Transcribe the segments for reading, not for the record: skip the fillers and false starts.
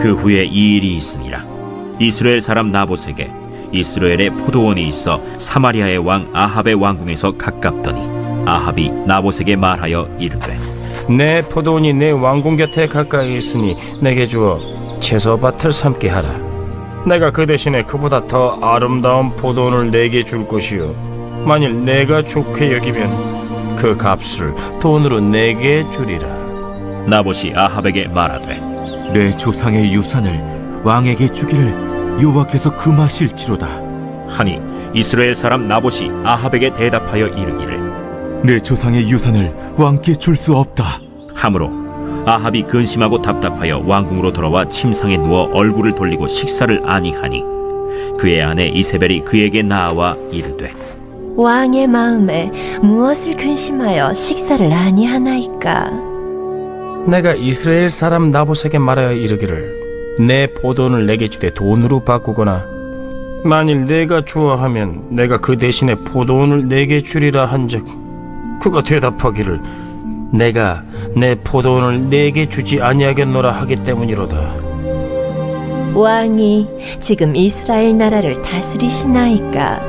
그 후에 이 일이 있으니라. 이스라엘 사람 나봇에게 이스라엘에 포도원이 있어 사마리아의 왕 아합의 왕궁에서 가깝더니 아합이 나봇에게 말하여 이르되 내 포도원이 내 왕궁 곁에 가까이 있으니 내게 주어 채소밭을 삼게 하라. 내가 그 대신에 그보다 더 아름다운 포도원을 내게 줄 것이요 만일 내가 좋게 여기면 그 값을 돈으로 내게 주리라. 나봇이 아합에게 말하되 내 조상의 유산을 왕에게 주기를 여호와께서 금하실지로다. 하니 이스라엘 사람 나봇이 아합에게 대답하여 이르기를 내 조상의 유산을 왕께 줄 수 없다. 하므로 아합이 근심하고 답답하여 왕궁으로 돌아와 침상에 누워 얼굴을 돌리고 식사를 아니하니 그의 아내 이세벨이 그에게 나와 이르되 왕의 마음에 무엇을 근심하여 식사를 아니하나이까? 내가 이스라엘 사람 나봇에게 말하여 이르기를 내 포도원을 내게 주되 돈으로 바꾸거나 만일 내가 좋아하면 내가 그 대신에 포도원을 내게 주리라 한즉 그가 대답하기를 내가 내 포도원을 내게 주지 아니하겠노라 하기 때문이로다. 왕이 지금 이스라엘 나라를 다스리시나이까?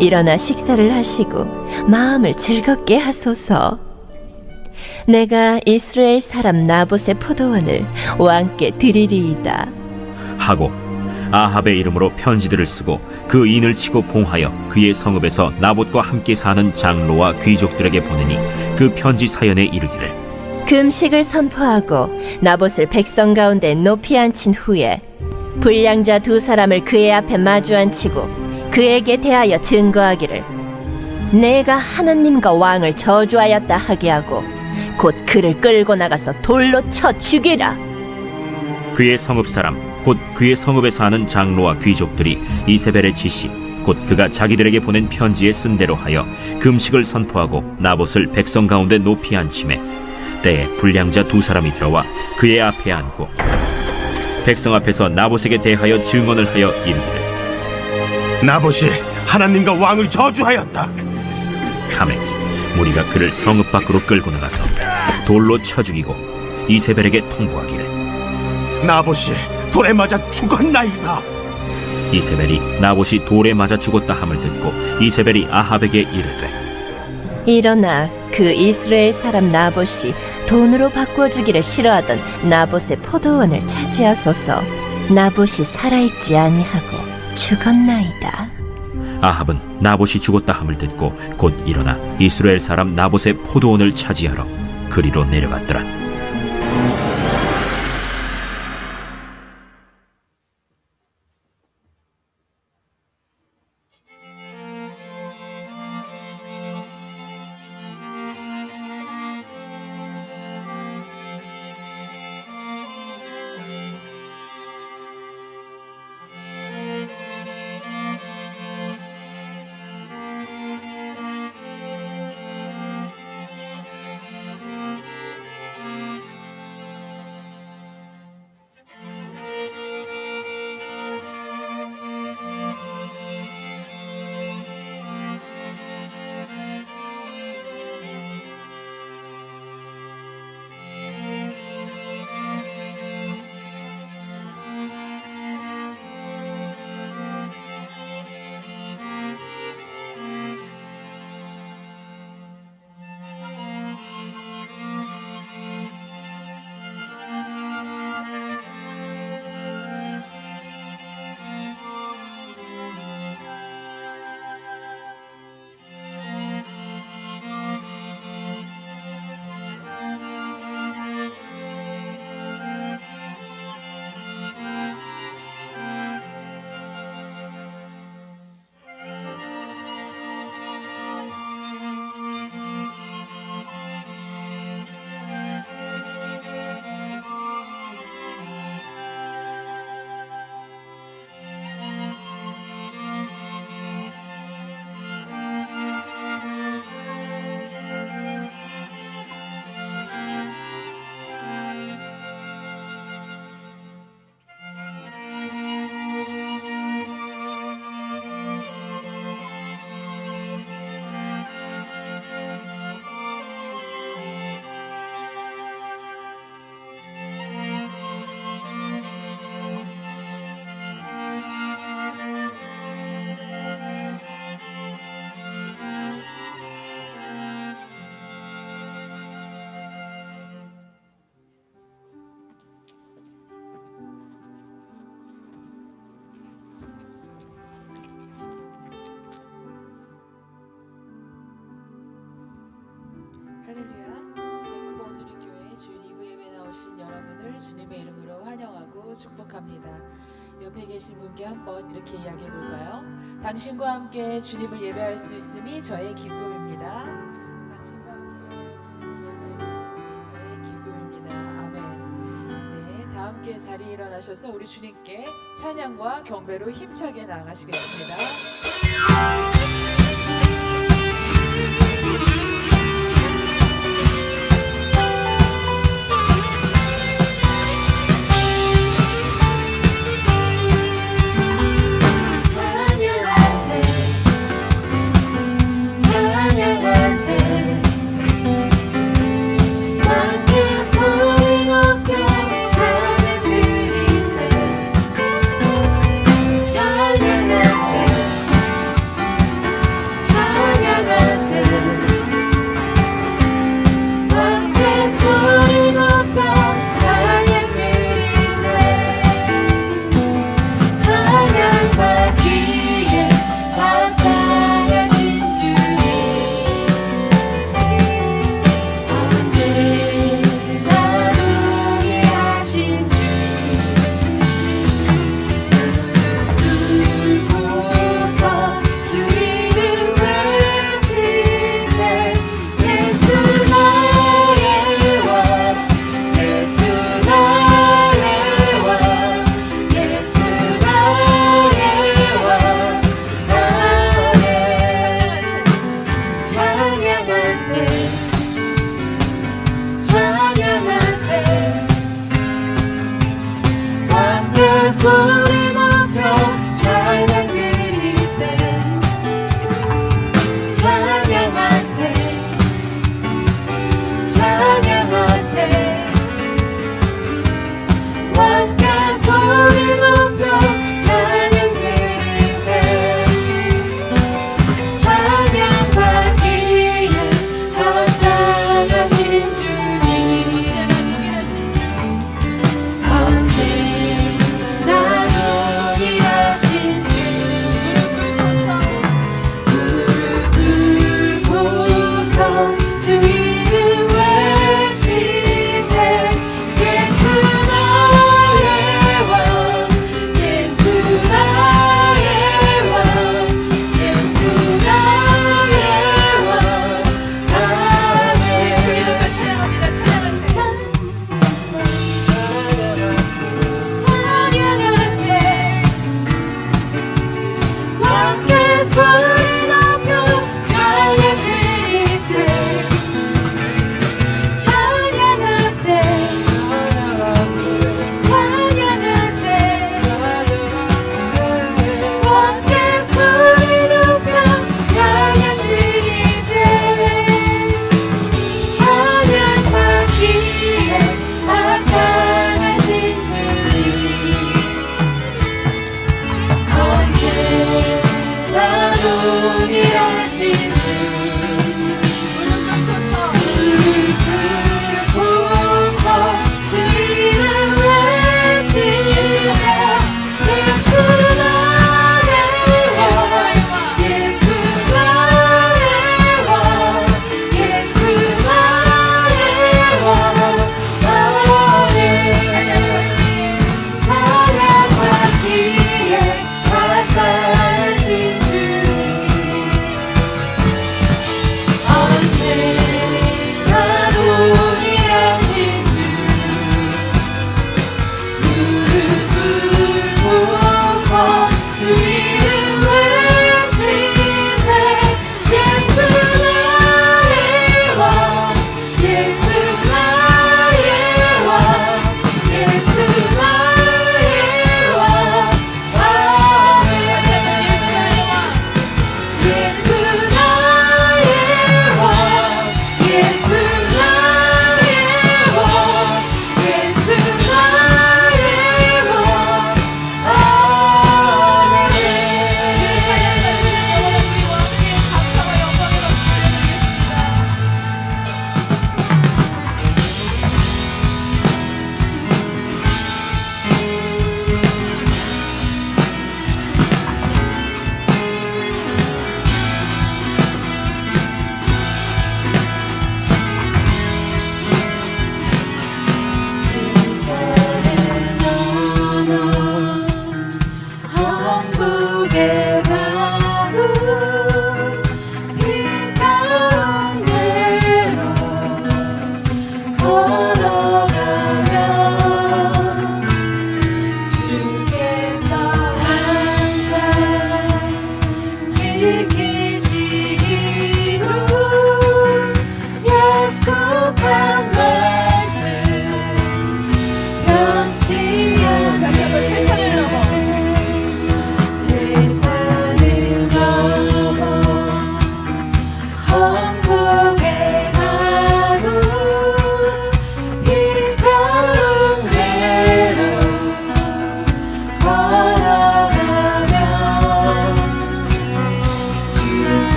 일어나 식사를 하시고 마음을 즐겁게 하소서. 내가 이스라엘 사람 나봇의 포도원을 왕께 드리리이다. 하고 아합의 이름으로 편지들을 쓰고 그 인을 치고 봉하여 그의 성읍에서 나봇과 함께 사는 장로와 귀족들에게 보내니 그 편지 사연에 이르기를 금식을 선포하고 나봇을 백성 가운데 높이 앉힌 후에 불량자 두 사람을 그의 앞에 마주 앉히고 그에게 대하여 증거하기를 내가 하나님과 왕을 저주하였다 하게 하고 곧 그를 끌고 나가서 돌로 쳐 죽이라. 그의 성읍 사람 곧 그의 성읍에 사는 장로와 귀족들이 이세벨의 지시 곧 그가 자기들에게 보낸 편지에 쓴 대로 하여 금식을 선포하고 나봇을 백성 가운데 높이 앉히매 때에 불량자 두 사람이 들어와 그의 앞에 앉고 백성 앞에서 나봇에게 대하여 증언을 하여 이르기를 나봇이 하나님과 왕을 저주하였다. 하매 무리가 그를 성읍 밖으로 끌고 나가서 돌로 쳐 죽이고 이세벨에게 통보하기를 나봇이 돌에 맞아 죽었나이다. 이세벨이 나봇이 돌에 맞아 죽었다 함을 듣고 이세벨이 아합에게 이르되 일어나 그 이스라엘 사람 나봇이 돈으로 바꿔주기를 싫어하던 나봇의 포도원을 차지하소서. 나봇이 살아있지 아니하고 죽었나이다. 아합은 나봇이 죽었다 함을 듣고 곧 일어나 이스라엘 사람 나봇의 포도원을 차지하러 그리로 내려갔더라. 축복합니다. 옆에 계신 분께 한번 이렇게 이야기해 볼까요? 당신과 함께 주님을 예배할 수 있음이 저의 기쁨입니다. 당신과 함께 주님을 예배할 수 있음이 저의 기쁨입니다. 아멘. 네, 다 함께 자리에 일어나셔서 우리 주님께 찬양과 경배로 힘차게 나아가시겠습니다. 소리 높여 찬양 드리세 찬양하세 찬양하세 왕께 소리 높여 찬양 드리세 찬양받기에 합당하신 주님 언제나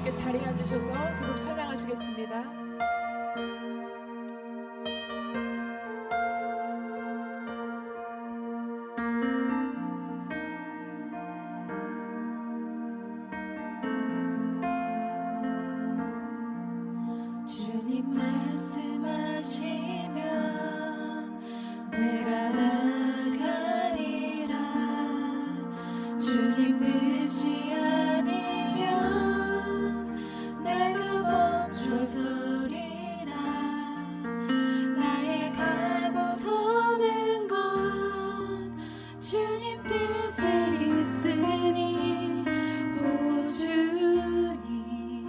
함께 자리에 앉으셔서 계속 찬양하시겠습니다. 주님 말씀하시면 내가 나가리라. 주님 뜻이 아니면 내가 멈춰서리라. 나의 가고 서는 건 주님 뜻에 있으니 오 주님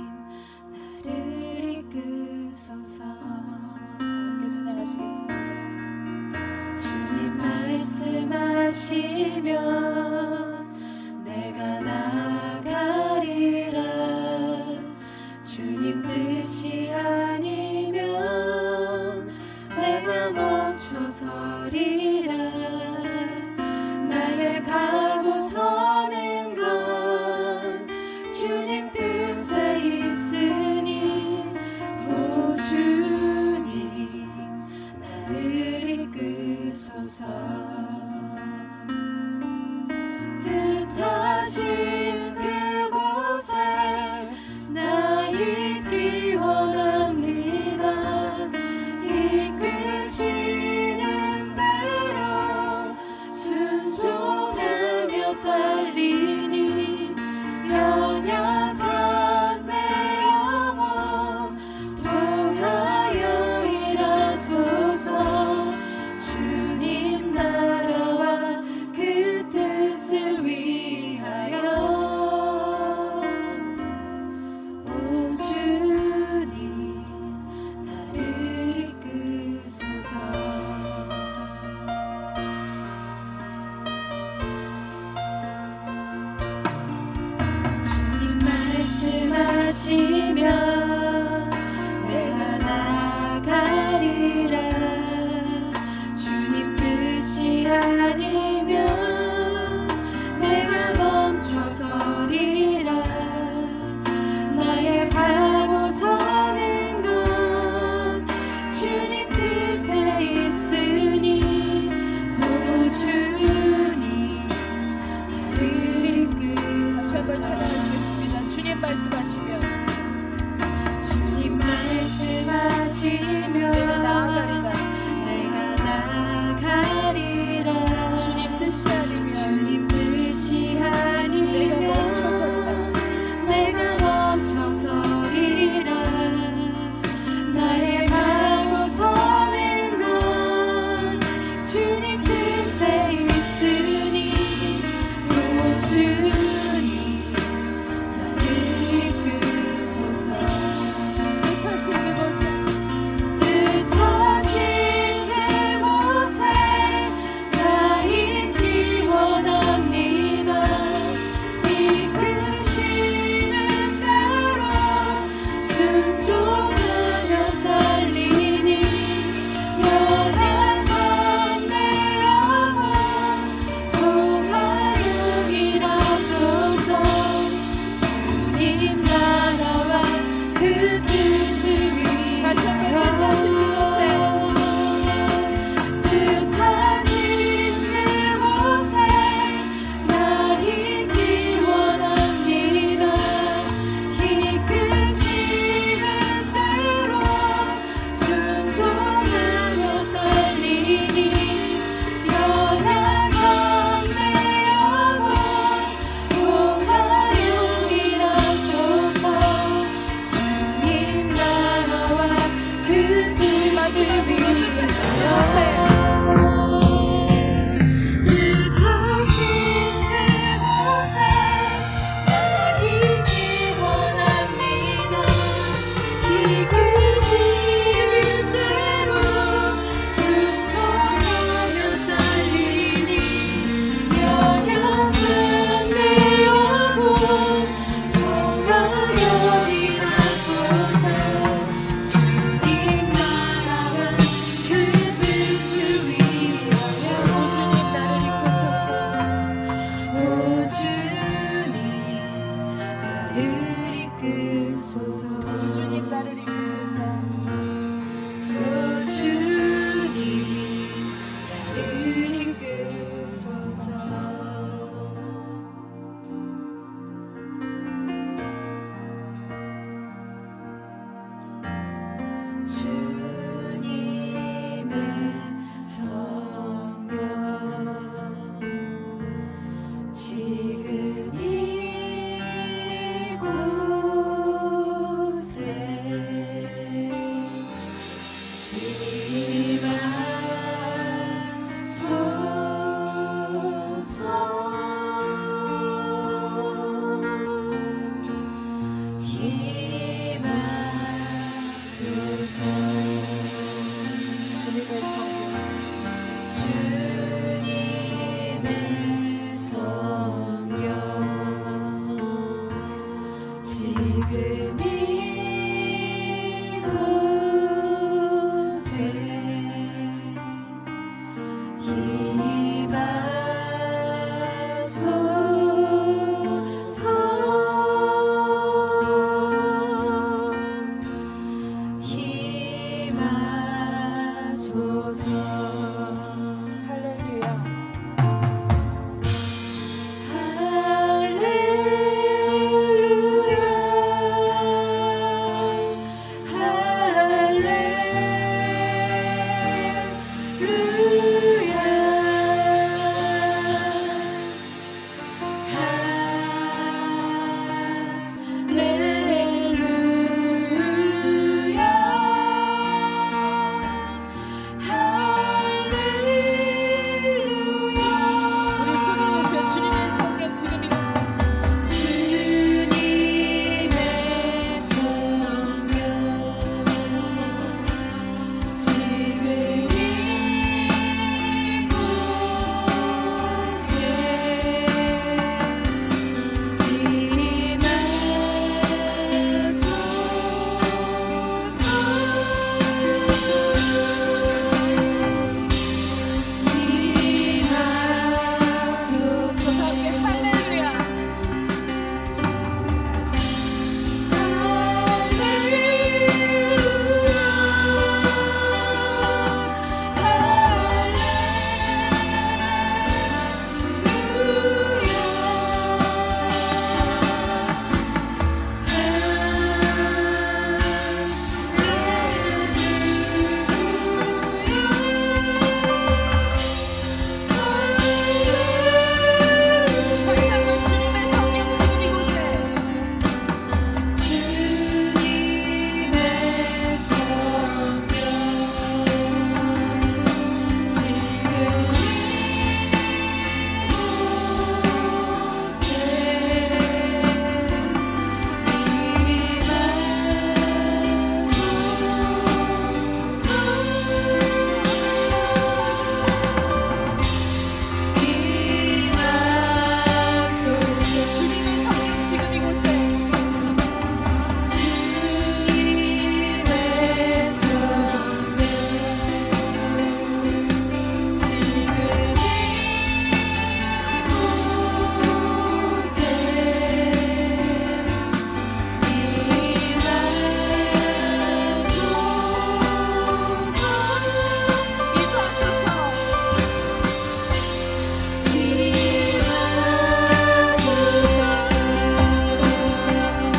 나를 이끄소서. 함께 찬양하시겠습니다. 주님 말씀하시면 내가 나가리라. 주님 뜻이 아니면 내가 멈춰서리라. 나의 가고 서는 건 주님 뜻에 있으니 오 주님 나를 이끄소서. 뜻하신 그곳에 나 있기 원합니다. 이끄시는 대로 순종하며 살리니 연약한 내 영혼 통하여 일하소서. 주님 나라와 그 뜻을 위하여 오 주님 나를 이끄소서. 주님 말씀하시면 내가 나가리라. 주님 뜻이 아니면 내가 멈춰서리라. 나의 가고 서는 건 주님 뜻에 있으니 오 주님 나를 한번 이끄소서. 찬양하시겠습니다. 주님 말씀하시면 지금 이곳에 힘하소서 할렐루야. 우리 손을 높여 주님의 성령 지금 이곳에 주님의 성령 지금 손 함께 할렐루야. 다시 한번 주님의 성령 지금 이곳에 주님의 성령 지금 주님의 성령 지금 이곳에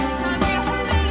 함께 할렐루야.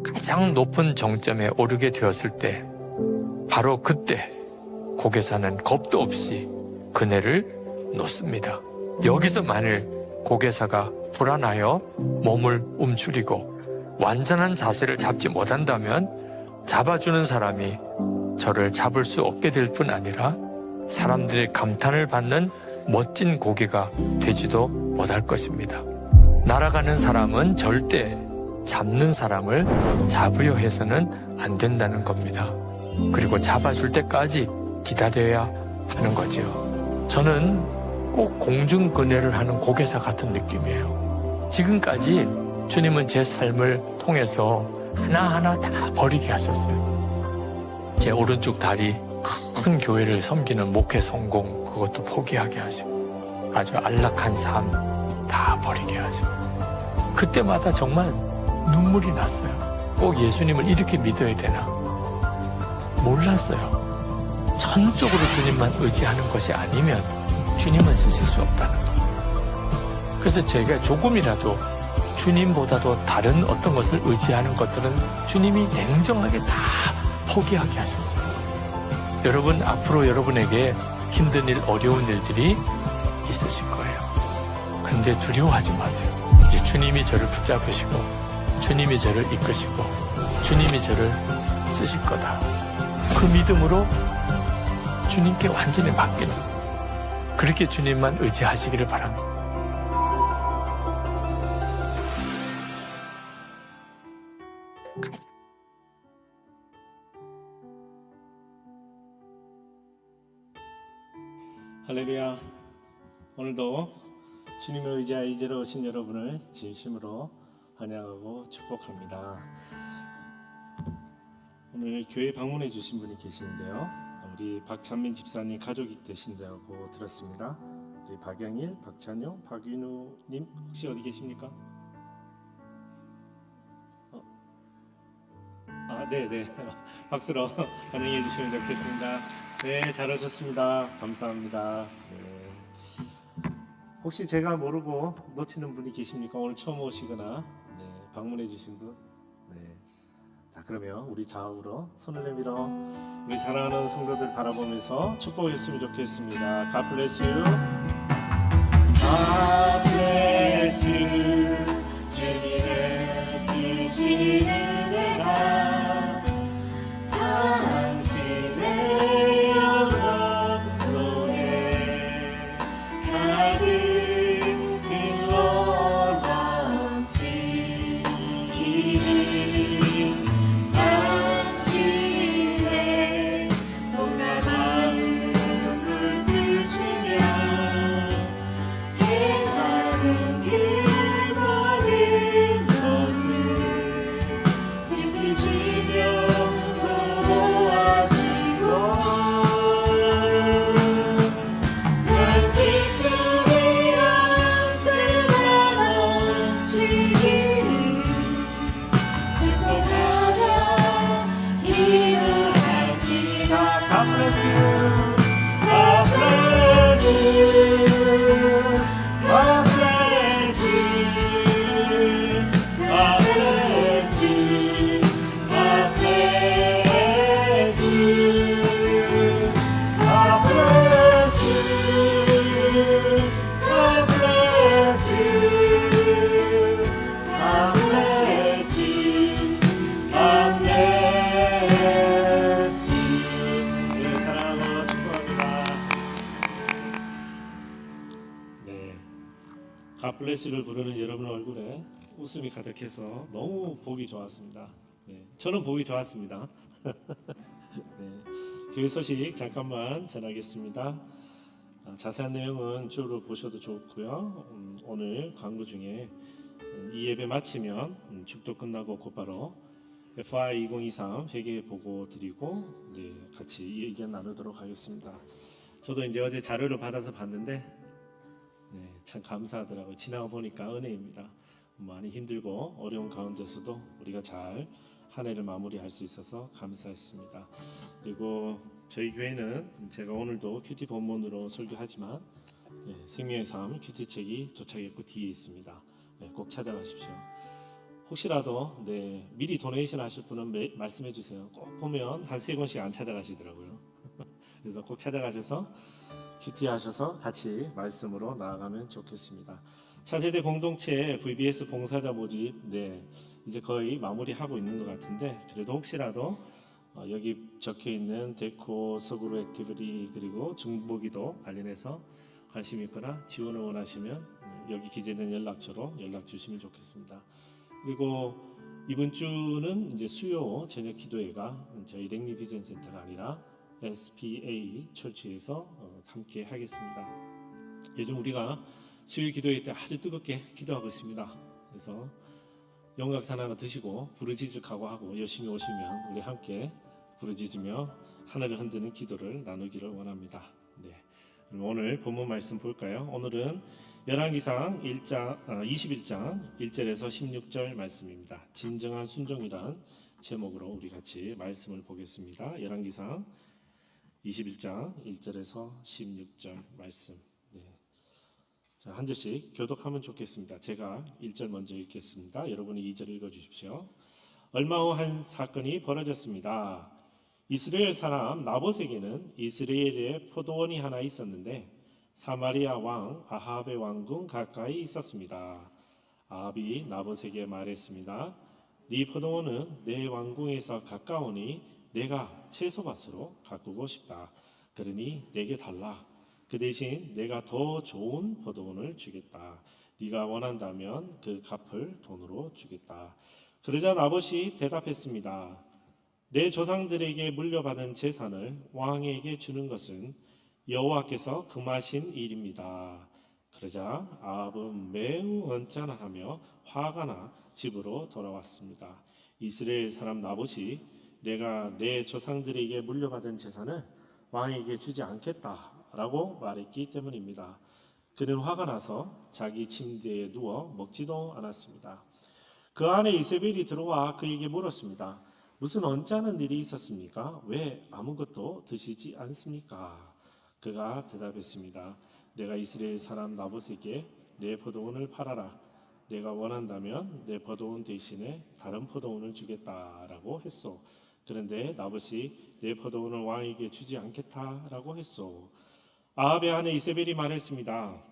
가장 높은 정점에 오르게 되었을 때 바로 그때 고개사는 겁도 없이 그네를 놓습니다. 여기서 만일 고개사가 불안하여 몸을 움츠리고 완전한 자세를 잡지 못한다면 잡아주는 사람이 저를 잡을 수 없게 될 뿐 아니라 사람들의 감탄을 받는 멋진 고개가 되지도 못할 것입니다. 날아가는 사람은 절대 잡는 사람을 잡으려 해서는 안 된다는 겁니다. 그리고 잡아줄 때까지 기다려야 하는 거지요. 저는 꼭 공중근회를 하는 고개사 같은 느낌이에요. 지금까지 주님은 제 삶을 통해서 하나하나 다 버리게 하셨어요. 제 오른쪽 다리 큰 교회를 섬기는 목회 성공 그것도 포기하게 하시고 아주 안락한 삶 다 버리게 하시고 그때마다 정말 눈물이 났어요. 꼭 예수님을 이렇게 믿어야 되나? 몰랐어요. 전적으로 주님만 의지하는 것이 아니면 주님은 쓰실 수 없다는 것. 그래서 제가 조금이라도 주님보다도 다른 어떤 것을 의지하는 것들은 주님이 냉정하게 다 포기하게 하셨어요. 여러분, 앞으로 여러분에게 힘든 일, 어려운 일들이 있으실 거예요. 그런데 두려워하지 마세요. 이제 주님이 저를 붙잡으시고 주님이 저를 이끄시고 주님이 저를 쓰실 거다. 그 믿음으로 주님께 완전히 맡기는 그렇게 주님만 의지하시기를 바랍니다. 할렐루야. 오늘도 주님을 의지하여 이제로 오신 여러분을 진심으로 환영하고 축복합니다. 오늘 교회 방문해 주신 분이 계시는데요. 우리 박찬민 집사님 가족이 되신다고 들었습니다. 우리 박영일, 박찬용, 박윤우님 혹시 어디 계십니까? 네네. 박수로 환영해 주시면 좋겠습니다. 네, 잘 오셨습니다. 감사합니다. 네. 혹시 제가 모르고 놓치는 분이 계십니까? 오늘 처음 오시거나 방문해 주신 분? 네. 자, 그러면 우리 좌우로 손을 내밀어 우리 사랑하는 성도들 바라보면서 축복했으면 좋겠습니다. God bless you. God bless you. 주님의 크신 은혜가 당신의 영혼 속에 가득 흘러 넘치기를 당신의 몸과 마음 붙드시며 행하는 그 모든 것을 지키시며 보호하시고 참 기쁨이 언제나 넘치기를 축복하며 기도합니다. God bless you. God bless you. God bless you. God bless you. God bless you. God bless you. God bless you. God bless you. God bless you. 네, 사랑하고 축복합니다. 네, God bless you를 부르는 여러분 얼굴에 웃음이 가득해서 너무 보기 좋았습니다. 네, 저는 보기 좋았습니다. 네, 교회 소식 잠깐만 전하겠습니다. 자세한 내용은 주로 보셔도 좋고요. 오늘 광고 중에 이 예배 마치면 축도 끝나고 곧바로 FI 2023 회계 보고 드리고 같이 의견 나누도록 하겠습니다. 저도 이제 어제 자료를 받아서 봤는데 참 감사하더라고요. 지나가 보니까 은혜입니다. 많이 힘들고 어려운 가운데서도 우리가 잘 한 해를 마무리할 수 있어서 감사했습니다. 그리고 저희 교회는 제가 오늘도 큐티 본문으로 설교하지만 생명의 삶 큐티 책이 도착했고 뒤에 있습니다. 꼭 찾아가십시오. 혹시라도 미리 도네이션 하실 분은 말씀해 주세요. 꼭 보면 한 3권씩 안 찾아가시더라고요. 그래서 꼭 찾아가셔서 큐티 하셔서 같이 말씀으로 나아가면 좋겠습니다. 차세대 공동체 VBS 봉사자 모집 이제 거의 마무리하고 있는 것 같은데 그래도 혹시라도 여기 적혀 있는 데코 서구로 액티비티 그리고 중보기도 관련해서 관심 있거나 지원을 원하시면 여기 기재된 연락처로 연락 주시면 좋겠습니다. 그리고 이번 주는 이제 수요 저녁 기도회가 저희 랭리 비전 센터가 아니라 SPA 철치에서 함께 하겠습니다. 요즘 우리가 수요 기도회 때 아주 뜨겁게 기도하고 있습니다. 그래서 영각산 하나 드시고 부르짖을 각오하고 열심히 오시면 우리 함께 부르짖으며 하늘을 흔드는 기도를 나누기를 원합니다. 네. 그럼 오늘 본문 말씀 볼까요? 오늘은 열왕기상 21장 1절에서 16절 말씀입니다. 진정한 순종이란 제목으로 우리 같이 말씀을 보겠습니다. 열왕기상 21장 1절에서 16절 말씀. 네. 자, 한 절씩 교독하면 좋겠습니다. 제가 1절 먼저 읽겠습니다. 여러분이 2절 읽어주십시오. 얼마 후 한 사건이 벌어졌습니다. 이스라엘 사람 나봇에게는 이스라엘에 포도원이 하나 있었는데 사마리아 왕 아합의 왕궁 가까이 있었습니다. 아합이 나봇에게 말했습니다. 네 포도원은 내 왕궁에서 가까우니 내가 채소밭으로 가꾸고 싶다. 그러니 내게 달라. 그 대신 내가 더 좋은 포도원을 주겠다. 네가 원한다면 그 값을 돈으로 주겠다. 그러자 나봇이 대답했습니다. 내 조상들에게 물려받은 재산을 왕에게 주는 것은 여호와께서 금하신 일입니다. 그러자 아합은 매우 언짢아하며 화가 나 집으로 돌아왔습니다. 이스라엘 사람 나봇이 내가 내 조상들에게 물려받은 재산을 왕에게 주지 않겠다라고 말했기 때문입니다. 그는 화가 나서 자기 침대에 누워 먹지도 않았습니다. 그 안에 이세벨이 들어와 그에게 물었습니다. 무슨 언짢은 일이 있었습니까? 왜 아무것도 드시지 않습니까? 그가 대답했습니다. 내가 이스라엘 사람 나봇에게 내 포도원을 팔아라. 내가 원한다면 내 포도원 대신에 다른 포도원을 주겠다라고 했소. 그런데 나봇이 내 포도원을 왕에게 주지 않겠다라고 했소. 아합의 아내 이세벨이 말했습니다.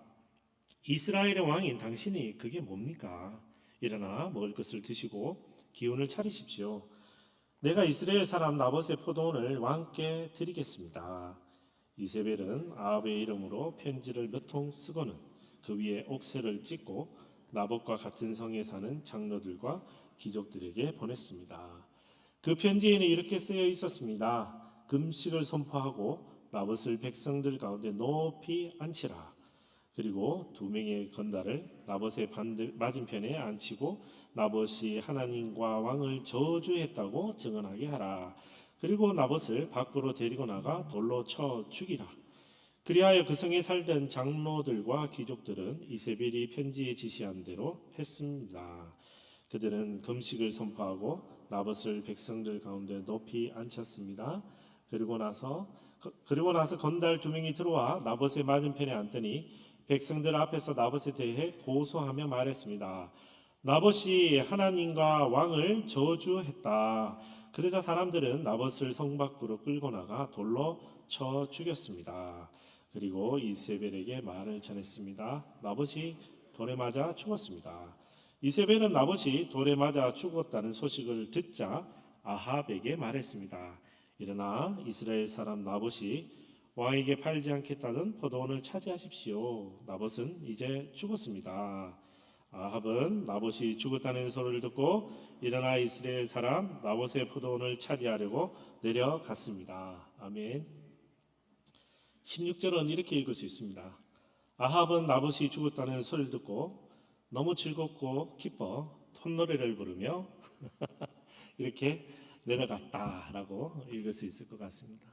이스라엘의 왕인 당신이 그게 뭡니까? 일어나 먹을 것을 드시고 기운을 차리십시오. 내가 이스라엘 사람 나봇의 포도원을 왕께 드리겠습니다. 이세벨은 아합의 이름으로 편지를 몇 통 쓰고는 그 위에 옥새를 찍고 나봇과 같은 성에 사는 장로들과 귀족들에게 보냈습니다. 그 편지에는 이렇게 쓰여 있었습니다. 금식을 선포하고 나봇을 백성들 가운데 높이 앉히라. 그리고 2명의 건달을 나봇의 맞은편에 앉히고 나봇이 하나님과 왕을 저주했다고 증언하게 하라. 그리고 나봇을 밖으로 데리고 나가 돌로 쳐 죽이라. 그리하여 그 성에 살던 장로들과 귀족들은 이세벨이 편지에 지시한 대로 했습니다. 그들은 금식을 선포하고 나봇을 백성들 가운데 높이 앉혔습니다. 그리고 나서 건달 2명이 들어와 나봇의 맞은편에 앉더니 백성들 앞에서 나봇에 대해 고소하며 말했습니다. 나봇이 하나님과 왕을 저주했다. 그러자 사람들은 나봇을 성 밖으로 끌고 나가 돌로 쳐 죽였습니다. 그리고 이세벨에게 말을 전했습니다. 나봇이 돌에 맞아 죽었습니다. 이세벨은 나봇이 돌에 맞아 죽었다는 소식을 듣자 아합에게 말했습니다. 일어나 이스라엘 사람 나봇이 왕에게 팔지 않겠다던 포도원을 차지하십시오. 나봇은 이제 죽었습니다. 아합은 나봇이 죽었다는 소리를 듣고 일어나 이스라엘 사람 나봇의 포도원을 차지하려고 내려갔습니다. 아멘. 16절은 이렇게 읽을 수 있습니다. 아합은 나봇이 죽었다는 소리를 듣고 너무 즐겁고 기뻐 콧노래를 부르며 이렇게 내려갔다라고 읽을 수 있을 것 같습니다.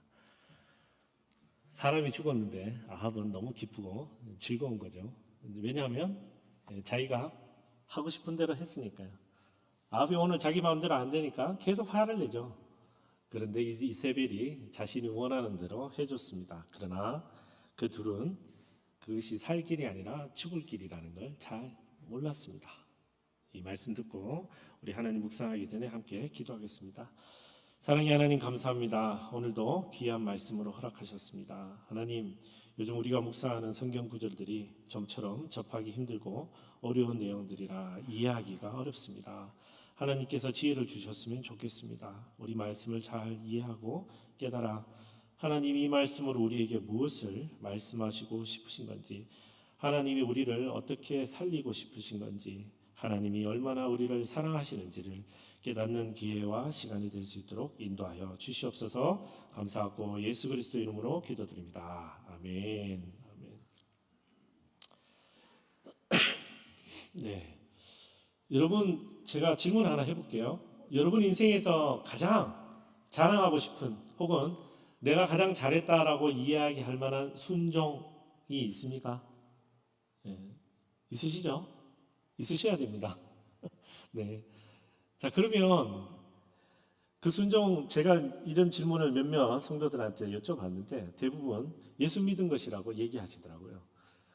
사람이 죽었는데 아합은 너무 기쁘고 즐거운 거죠. 왜냐하면 자기가 하고 싶은 대로 했으니까요. 아합이 오늘 자기 마음대로 안 되니까 계속 화를 내죠. 그런데 이세벨이 자신이 원하는 대로 해줬습니다. 그러나 그 둘은 그것이 살 길이 아니라 죽을 길이라는 걸 잘 몰랐습니다. 이 말씀 듣고 우리 하나님 묵상하기 전에 함께 기도하겠습니다. 사랑의 하나님 감사합니다. 오늘도 귀한 말씀으로 허락하셨습니다. 하나님, 요즘 우리가 묵상하는 성경 구절들이 좀처럼 접하기 힘들고 어려운 내용들이라 이해하기가 어렵습니다. 하나님께서 지혜를 주셨으면 좋겠습니다. 우리 말씀을 잘 이해하고 깨달아 하나님이 이 말씀으로 우리에게 무엇을 말씀하시고 싶으신 건지, 하나님이 우리를 어떻게 살리고 싶으신 건지, 하나님이 얼마나 우리를 사랑하시는지를 깨닫는 기회와 시간이 될 수 있도록 인도하여 주시옵소서. 감사하고 예수 그리스도 이름으로 기도드립니다. 아멘. 아멘. 네, 여러분, 제가 질문 하나 해볼게요. 여러분 인생에서 가장 자랑하고 싶은, 혹은 내가 가장 잘했다라고 이야기할 만한 순종이 있습니까? 네, 있으시죠? 있으셔야 됩니다. 네. 자, 그러면 그 순종, 제가 이런 질문을 몇몇 성도들한테 여쭤봤는데 대부분 예수 믿은 것이라고 얘기하시더라고요.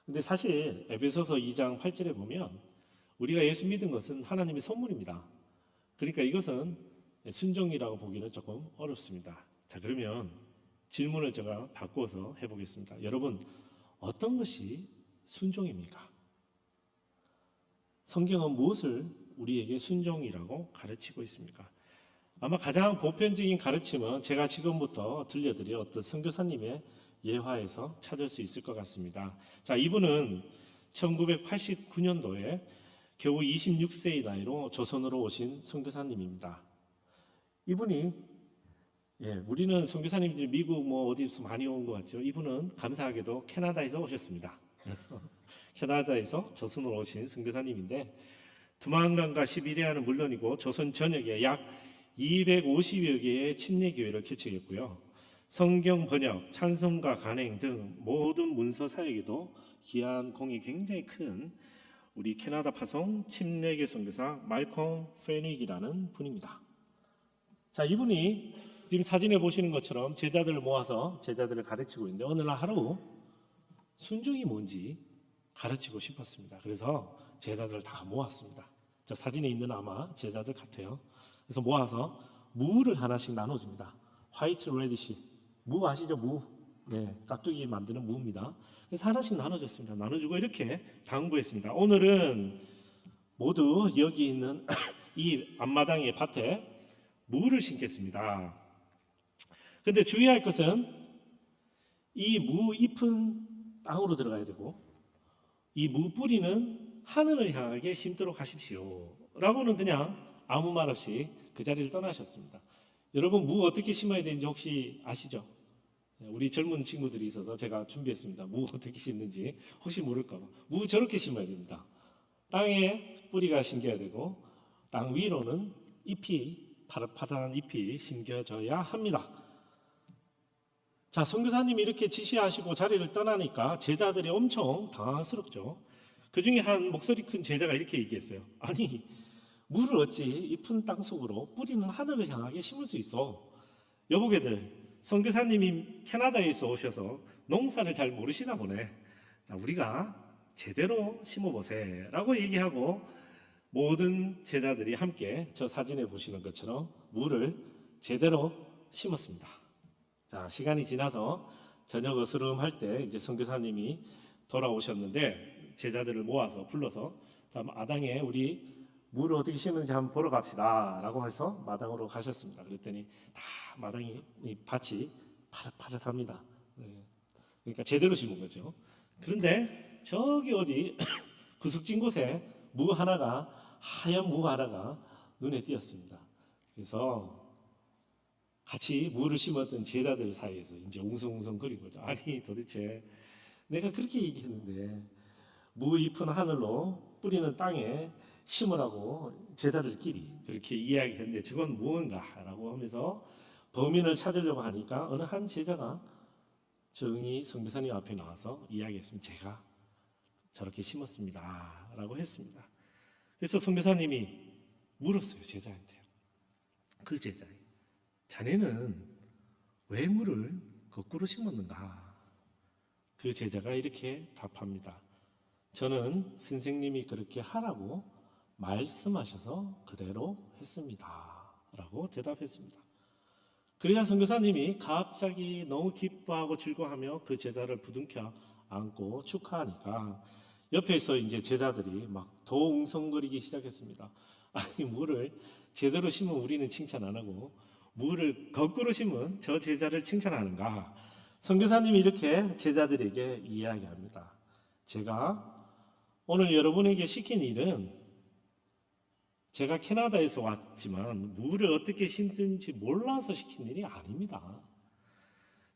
근데 사실 에베소서 2장 8절에 보면 우리가 예수 믿은 것은 하나님의 선물입니다. 그러니까 이것은 순종이라고 보기는 조금 어렵습니다. 자, 그러면 질문을 제가 바꿔서 해보겠습니다. 여러분, 어떤 것이 순종입니까? 성경은 무엇을 우리에게 순종이라고 가르치고 있습니까? 아마 가장 보편적인 가르침은 제가 지금부터 들려드릴 어떤 선교사님의 예화에서 찾을 수 있을 것 같습니다. 자, 이분은 1989년도에 겨우 26세의 나이로 조선으로 오신 선교사님입니다. 이분이, 우리는 선교사님들이 미국 뭐 어디서 많이 온 것 같죠. 이분은 감사하게도 캐나다에서 오셨습니다. 그래서 캐나다에서 조선으로 오신 선교사님인데, 두만강과 시베리아는 물론이고 조선 전역에 약 250여 개의 침례교회를 개척했고요. 성경 번역, 찬송가 간행 등 모든 문서 사역에도 기여한 공이 굉장히 큰 우리 캐나다 파송 침례교 선교사 말콤 페닉이라는 분입니다. 자, 이분이 지금 사진에 보시는 것처럼 제자들을 모아서 제자들을 가르치고 있는데, 어느 날 하루 순종이 뭔지 가르치고 싶었습니다. 그래서 제자들을 다 모았습니다. 저 사진에 있는 아마 제자들 같아요. 그래서 모아서 무를 하나씩 나눠줍니다. 화이트 레디시, 무 아시죠? 무. 네, 깍두기 만드는 무입니다. 그래서 하나씩 나눠줬습니다. 나눠주고 이렇게 당부했습니다. 오늘은 모두 여기 있는 이 앞마당의 밭에 무를 심겠습니다. 근데 주의할 것은 이 무 잎은 땅으로 들어가야 되고, 이 무 뿌리는 하늘을 향하게 심도록 하십시오 라고는 그냥 아무 말 없이 그 자리를 떠나셨습니다. 여러분, 무 어떻게 심어야 되는지 혹시 아시죠? 우리 젊은 친구들이 있어서 제가 준비했습니다. 무 어떻게 심는지 혹시 모를까 봐. 무 저렇게 심어야 됩니다. 땅에 뿌리가 심겨야 되고, 땅 위로는 잎이, 파릇파릇한 잎이 심겨져야 합니다. 자, 선교사님이 이렇게 지시하시고 자리를 떠나니까 제자들이 엄청 당황스럽죠. 그 중에 한 목소리 큰 제자가 이렇게 얘기했어요. 아니, 물을 어찌 잎은 땅 속으로 뿌리는 하늘을 향하게 심을 수 있어? 여보게들, 선교사님이 캐나다에서 오셔서 농사를 잘 모르시나 보네. 자, 우리가 제대로 심어보세 라고 얘기하고 모든 제자들이 함께 저 사진에 보시는 것처럼 물을 제대로 심었습니다. 자, 시간이 지나서 저녁 어스름할 때 이제 선교사님이 돌아오셨는데 제자들을 모아서 불러서, 자, 마당에 우리 물을 어떻게 심는지 한번 보러 갑시다 라고 해서 마당으로 가셨습니다. 그랬더니 다 마당이, 이 밭이 파릇파릇합니다. 그러니까 제대로 심은 거죠. 그런데 저기 어디 구석진 곳에 무 하나가, 하얀 무 하나가 눈에 띄었습니다. 그래서 같이 무를 심었던 제자들 사이에서 이제 웅성웅성거리고, 아니 도대체 내가 그렇게 얘기했는데 무 잎은 하늘로 뿌리는 땅에 심으라고 제자들끼리 그렇게 이야기했는데 저건 무언가라고 하면서 범인을 찾으려고 하니까 어느 한 제자가 정의 선교사님 앞에 나와서 이야기했습니다. 제가 저렇게 심었습니다 라고 했습니다. 그래서 선교사님이 물었어요, 제자한테. 그 제자에, 자네는 왜 물을 거꾸로 심었는가? 그 제자가 이렇게 답합니다. 저는 선생님이 그렇게 하라고 말씀하셔서 그대로 했습니다 라고 대답했습니다. 그러자 선교사님이 갑자기 너무 기뻐하고 즐거워하며 그 제자를 부둥켜 안고 축하하니까 옆에서 이제 제자들이 막 더 웅성거리기 시작했습니다. 아니 무를 제대로 심은 우리는 칭찬 안 하고 무를 거꾸로 심은 저 제자를 칭찬하는가? 선교사님이 이렇게 제자들에게 이야기합니다. 제가 오늘 여러분에게 시킨 일은 제가 캐나다에서 왔지만 무를 어떻게 심든지 몰라서 시킨 일이 아닙니다.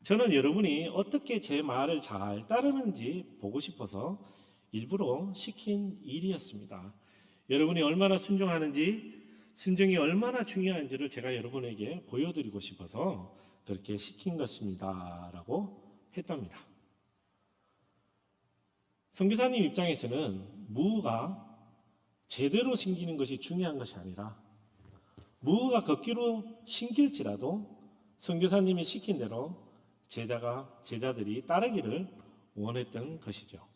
저는 여러분이 어떻게 제 말을 잘 따르는지 보고 싶어서 일부러 시킨 일이었습니다. 여러분이 얼마나 순종하는지, 순종이 얼마나 중요한지를 제가 여러분에게 보여드리고 싶어서 그렇게 시킨 것입니다. 라고 했답니다. 선교사님 입장에서는 무가 제대로 심기는 것이 중요한 것이 아니라 무가 걷기로 심길지라도 선교사님이 시킨 대로 제자들이 따르기를 원했던 것이죠.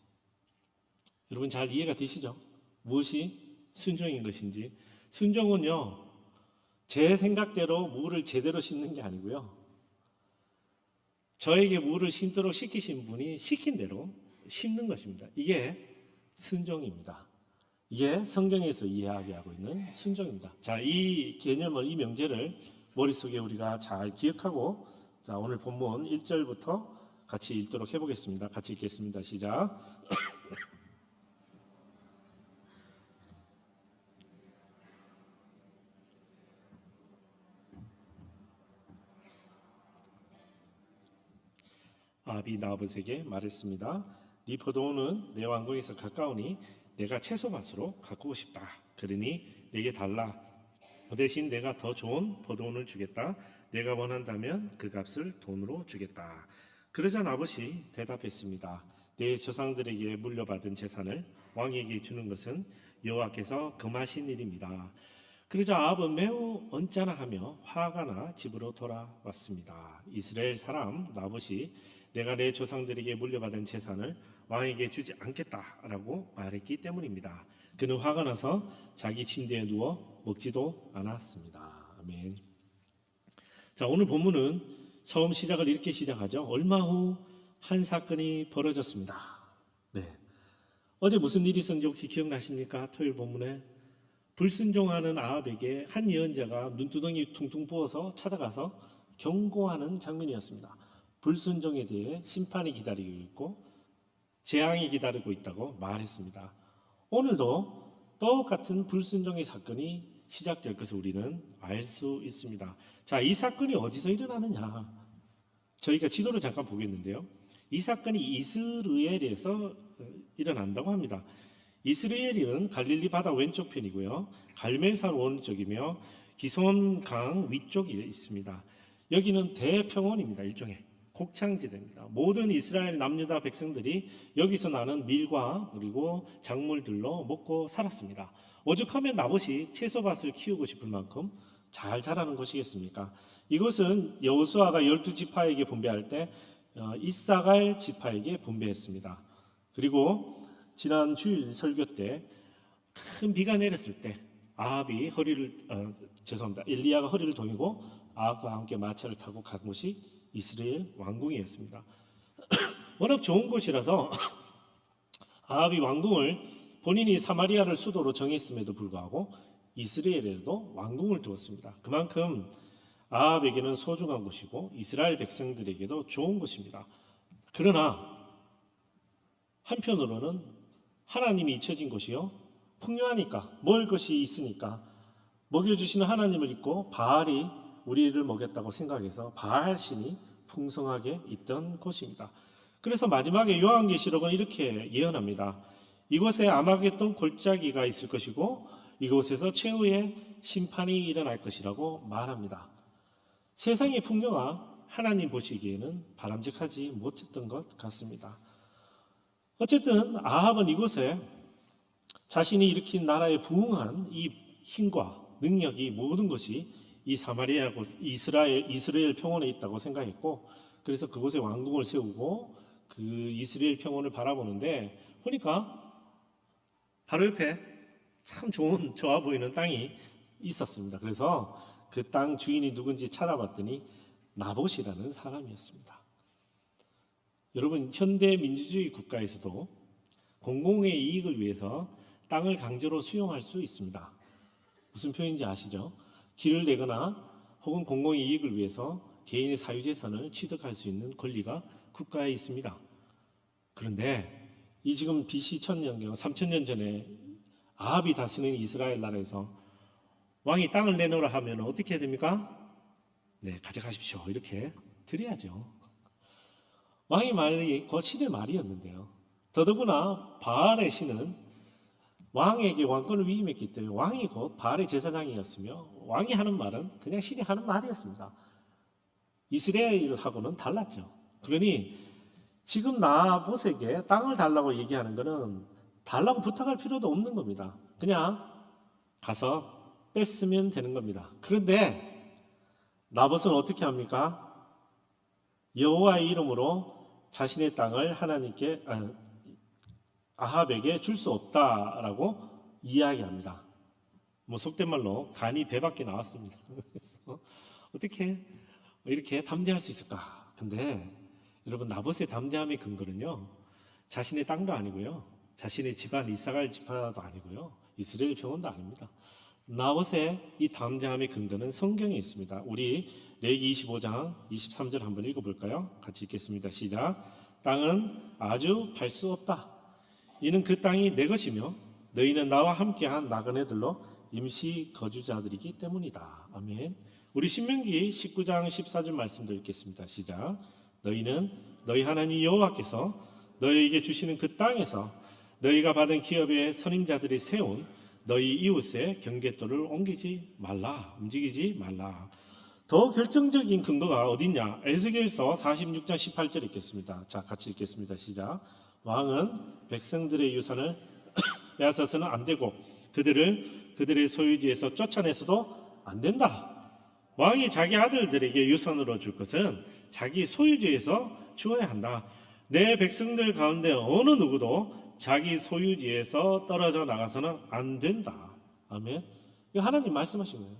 여러분 잘 이해가 되시죠? 무엇이 순종인 것인지. 순종은요, 제 생각대로 무를 제대로 심는 게 아니고요, 저에게 무를 심도록 시키신 분이 시킨 대로 심는 것입니다. 이게 순종입니다. 이게 성경에서 이야기하고 있는 순종입니다. 자, 이 개념을, 이 명제를 머릿속에 우리가 잘 기억하고, 자, 오늘 본문 1절부터 같이 읽도록 해보겠습니다. 같이 읽겠습니다. 시작. 아합이 나봇에게 말했습니다. 네 포도원은 내 왕궁에서 가까우니 내가 채소밭으로 가꾸고 싶다. 그러니 내게 달라. 그 대신 내가 더 좋은 포도원을 주겠다. 내가 원한다면 그 값을 돈으로 주겠다. 그러자 나봇이 대답했습니다. 내 조상들에게 물려받은 재산을 왕에게 주는 것은 여호와께서 금하신 일입니다. 그러자 아합은 매우 언짢아하며 화가 나 집으로 돌아왔습니다. 이스라엘 사람 나봇이 내가 내 조상들에게 물려받은 재산을 왕에게 주지 않겠다라고 말했기 때문입니다. 그는 화가 나서 자기 침대에 누워 먹지도 않았습니다. 아멘. 자, 오늘 본문은 처음 시작을 이렇게 시작하죠. 얼마 후 한 사건이 벌어졌습니다. 네. 어제 무슨 일이 있었는지 혹시 기억나십니까? 토요일 본문에 불순종하는 아합에게 한 예언자가 눈두덩이 퉁퉁 부어서 찾아가서 경고하는 장면이었습니다. 불순종에 대해 심판이 기다리고 있고 재앙이 기다리고 있다고 말했습니다. 오늘도 똑같은 불순종의 사건이 시작될 것을 우리는 알 수 있습니다. 자, 이 사건이 어디서 일어나느냐? 저희가 지도를 잠깐 보겠는데요. 이 사건이 이스라엘에서 일어난다고 합니다. 이스라엘은 갈릴리 바다 왼쪽 편이고요, 갈멜산 오른쪽이며 기손강 위쪽에 있습니다. 여기는 대평원입니다. 일종의 곡창지대입니다. 모든 이스라엘 남유다 백성들이 여기서 나는 밀과 그리고 작물들로 먹고 살았습니다. 오죽하면 나봇이 채소밭을 키우고 싶을 만큼 잘 자라는 곳이겠습니까? 이곳은 여호수아가 12지파에게 분배할 때 이사갈 지파에게 분배했습니다. 그리고 지난 주일 설교 때 큰 비가 내렸을 때 아합이 엘리야가 허리를 동이고 아합과 함께 마차를 타고 간 곳이 이스라엘 왕궁이었습니다. 워낙 좋은 곳이라서 아합이 왕궁을 본인이 사마리아를 수도로 정했음에도 불구하고 이스라엘에도 왕궁을 두었습니다. 그만큼 아합에게는 소중한 곳이고 이스라엘 백성들에게도 좋은 곳입니다. 그러나 한편으로는 하나님이 잊혀진 곳이요, 풍요하니까, 먹을 것이 있으니까 먹여주시는 하나님을 잊고 바알이 우리를 먹였다고 생각해서 바알 신이 풍성하게 있던 곳입니다. 그래서 마지막에 요한계시록은 이렇게 예언합니다. 이곳에 아마겟돈 골짜기가 있을 것이고 이곳에서 최후의 심판이 일어날 것이라고 말합니다. 세상의 풍요가 하나님 보시기에는 바람직하지 못했던 것 같습니다. 어쨌든 아합은 이곳에 자신이 일으킨 나라에 부응한 이 힘과 능력이, 모든 것이 이 사마리아 곳 이스라엘 평원에 있다고 생각했고, 그래서 그곳에 왕궁을 세우고 그 이스라엘 평원을 바라보는데 보니까 바로 옆에 참 좋아 보이는 땅이 있었습니다. 그래서 그 땅 주인이 누군지 찾아봤더니 나봇이라는 사람이었습니다. 여러분, 현대 민주주의 국가에서도 공공의 이익을 위해서 땅을 강제로 수용할 수 있습니다. 무슨 표현인지 아시죠? 길을 내거나 혹은 공공의 이익을 위해서 개인의 사유재산을 취득할 수 있는 권리가 국가에 있습니다. 그런데 이 지금 BC 1000년경 3000년 전에 아합이 다스리는 이스라엘 나라에서 왕이 땅을 내놓으라 하면 어떻게 해야 됩니까? 네, 가져가십시오. 이렇게 드려야죠. 왕의 말이 신의 말이었는데요. 더더구나 바알의 신은 왕에게 왕권을 위임했기 때문에 왕이 곧 바알의 제사장이었으며 왕이 하는 말은 그냥 신이 하는 말이었습니다. 이스라엘하고는 달랐죠. 그러니 지금 나봇에게 땅을 달라고 얘기하는 것은 달라고 부탁할 필요도 없는 겁니다. 그냥 가서 뺐으면 되는 겁니다. 그런데 나봇은 어떻게 합니까? 여호와의 이름으로 자신의 땅을 하나님께 아합에게 줄 수 없다라고 이야기합니다. 뭐 속된 말로 간이 배 밖에 나왔습니다. 어떻게 이렇게 담대할 수 있을까? 근데 여러분 나봇의 담대함의 근거는요, 자신의 땅도 아니고요, 자신의 집안 이사갈 지파도 아니고요, 이스라엘 병원도 아닙니다. 나봇의 이 담대함의 근거는 성경에 있습니다. 우리 레위기 25장 23절 한번 읽어볼까요? 같이 읽겠습니다. 시작. 땅은 아주 팔 수 없다. 이는 그 땅이 내 것이며 너희는 나와 함께한 나그네들로 임시 거주자들이기 때문이다. 아멘. 우리 신명기 19장 14절 말씀도 읽겠습니다. 시작. 너희는 너희 하나님 여호와께서 너희에게 주시는 그 땅에서 너희가 받은 기업의 선임자들이 세운 너희 이웃의 경계도를 옮기지 말라, 움직이지 말라. 더 결정적인 근거가 어딨냐? 에스겔서 46장 18절 읽겠습니다. 자, 같이 읽겠습니다. 시작. 왕은 백성들의 유산을 빼앗아서는 안 되고 그들의 소유지에서 쫓아내서도 안 된다. 왕이 자기 아들들에게 유산으로 줄 것은 자기 소유지에서 주어야 한다. 내 백성들 가운데 어느 누구도 자기 소유지에서 떨어져 나가서는 안 된다. 아멘. 이거 하나님 말씀하신 거예요.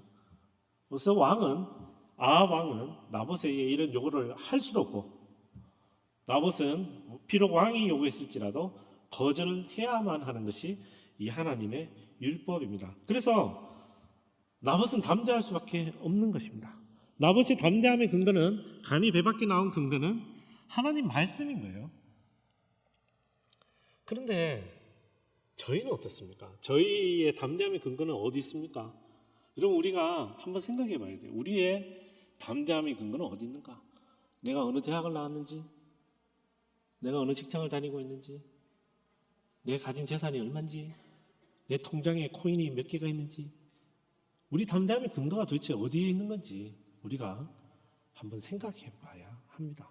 그래서 왕은 나봇에게 이런 요구를 할 수도 없고, 나봇은 비록 왕이 요구했을지라도 거절해야만 하는 것이 이 하나님의 율법입니다. 그래서 나봇은 담대할 수밖에 없는 것입니다. 나봇의 담대함의 근거는, 간이 배 밖에 나온 근거는 하나님 말씀인 거예요. 그런데 저희는 어떻습니까? 저희의 담대함의 근거는 어디 있습니까? 여러분, 우리가 한번 생각해 봐야 돼요. 우리의 담대함의 근거는 어디 있는가? 내가 어느 대학을 나왔는지, 내가 어느 직장을 다니고 있는지, 내가 가진 재산이 얼마인지, 내 통장에 코인이 몇 개가 있는지, 우리 담대함의 근거가 도대체 어디에 있는 건지 우리가 한번 생각해 봐야 합니다.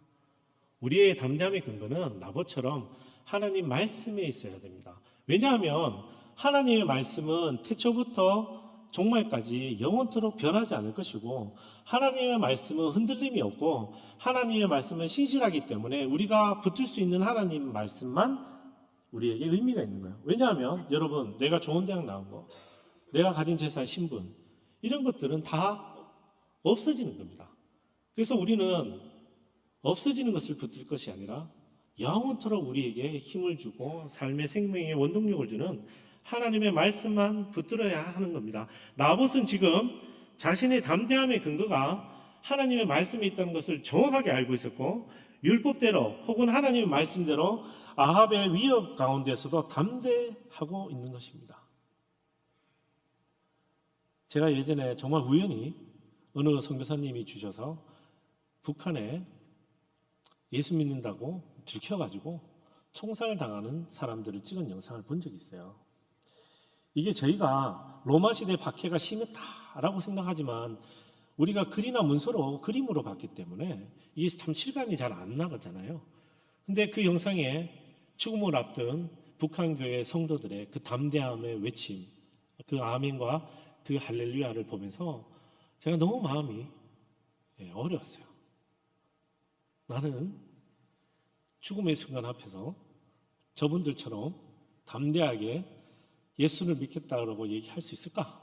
우리의 담대함의 근거는 나봇처럼 하나님 말씀에 있어야 됩니다. 왜냐하면 하나님의 말씀은 태초부터 종말까지 영원토록 변하지 않을 것이고, 하나님의 말씀은 흔들림이 없고, 하나님의 말씀은 신실하기 때문에 우리가 붙들 수 있는 하나님 말씀만 우리에게 의미가 있는 거예요. 왜냐하면 여러분, 내가 좋은 대학 나온 거, 내가 가진 재산, 신분, 이런 것들은 다 없어지는 겁니다. 그래서 우리는 없어지는 것을 붙들 것이 아니라 영원토록 우리에게 힘을 주고 삶의 생명의 원동력을 주는 하나님의 말씀만 붙들어야 하는 겁니다. 나봇은 지금 자신의 담대함의 근거가 하나님의 말씀에 있다는 것을 정확하게 알고 있었고, 율법대로 혹은 하나님의 말씀대로 아합의 위협 가운데서도 담대하고 있는 것입니다. 제가 예전에 정말 우연히 어느 선교사님이 주셔서 북한에 예수 믿는다고 들켜가지고 총살당하는 사람들을 찍은 영상을 본 적이 있어요. 이게 저희가 로마 시대 박해가 심했다라고 생각하지만 우리가 글이나 문서로, 그림으로 봤기 때문에 이게 참 실감이 잘 안 나거든요. 근데 그 영상에 죽음을 앞둔 북한 교회 성도들의 그 담대함의 외침, 그 아멘과 그 할렐루야를 보면서 제가 너무 마음이 어려웠어요. 나는 죽음의 순간 앞에서 저분들처럼 담대하게 예수를 믿겠다고 얘기할 수 있을까?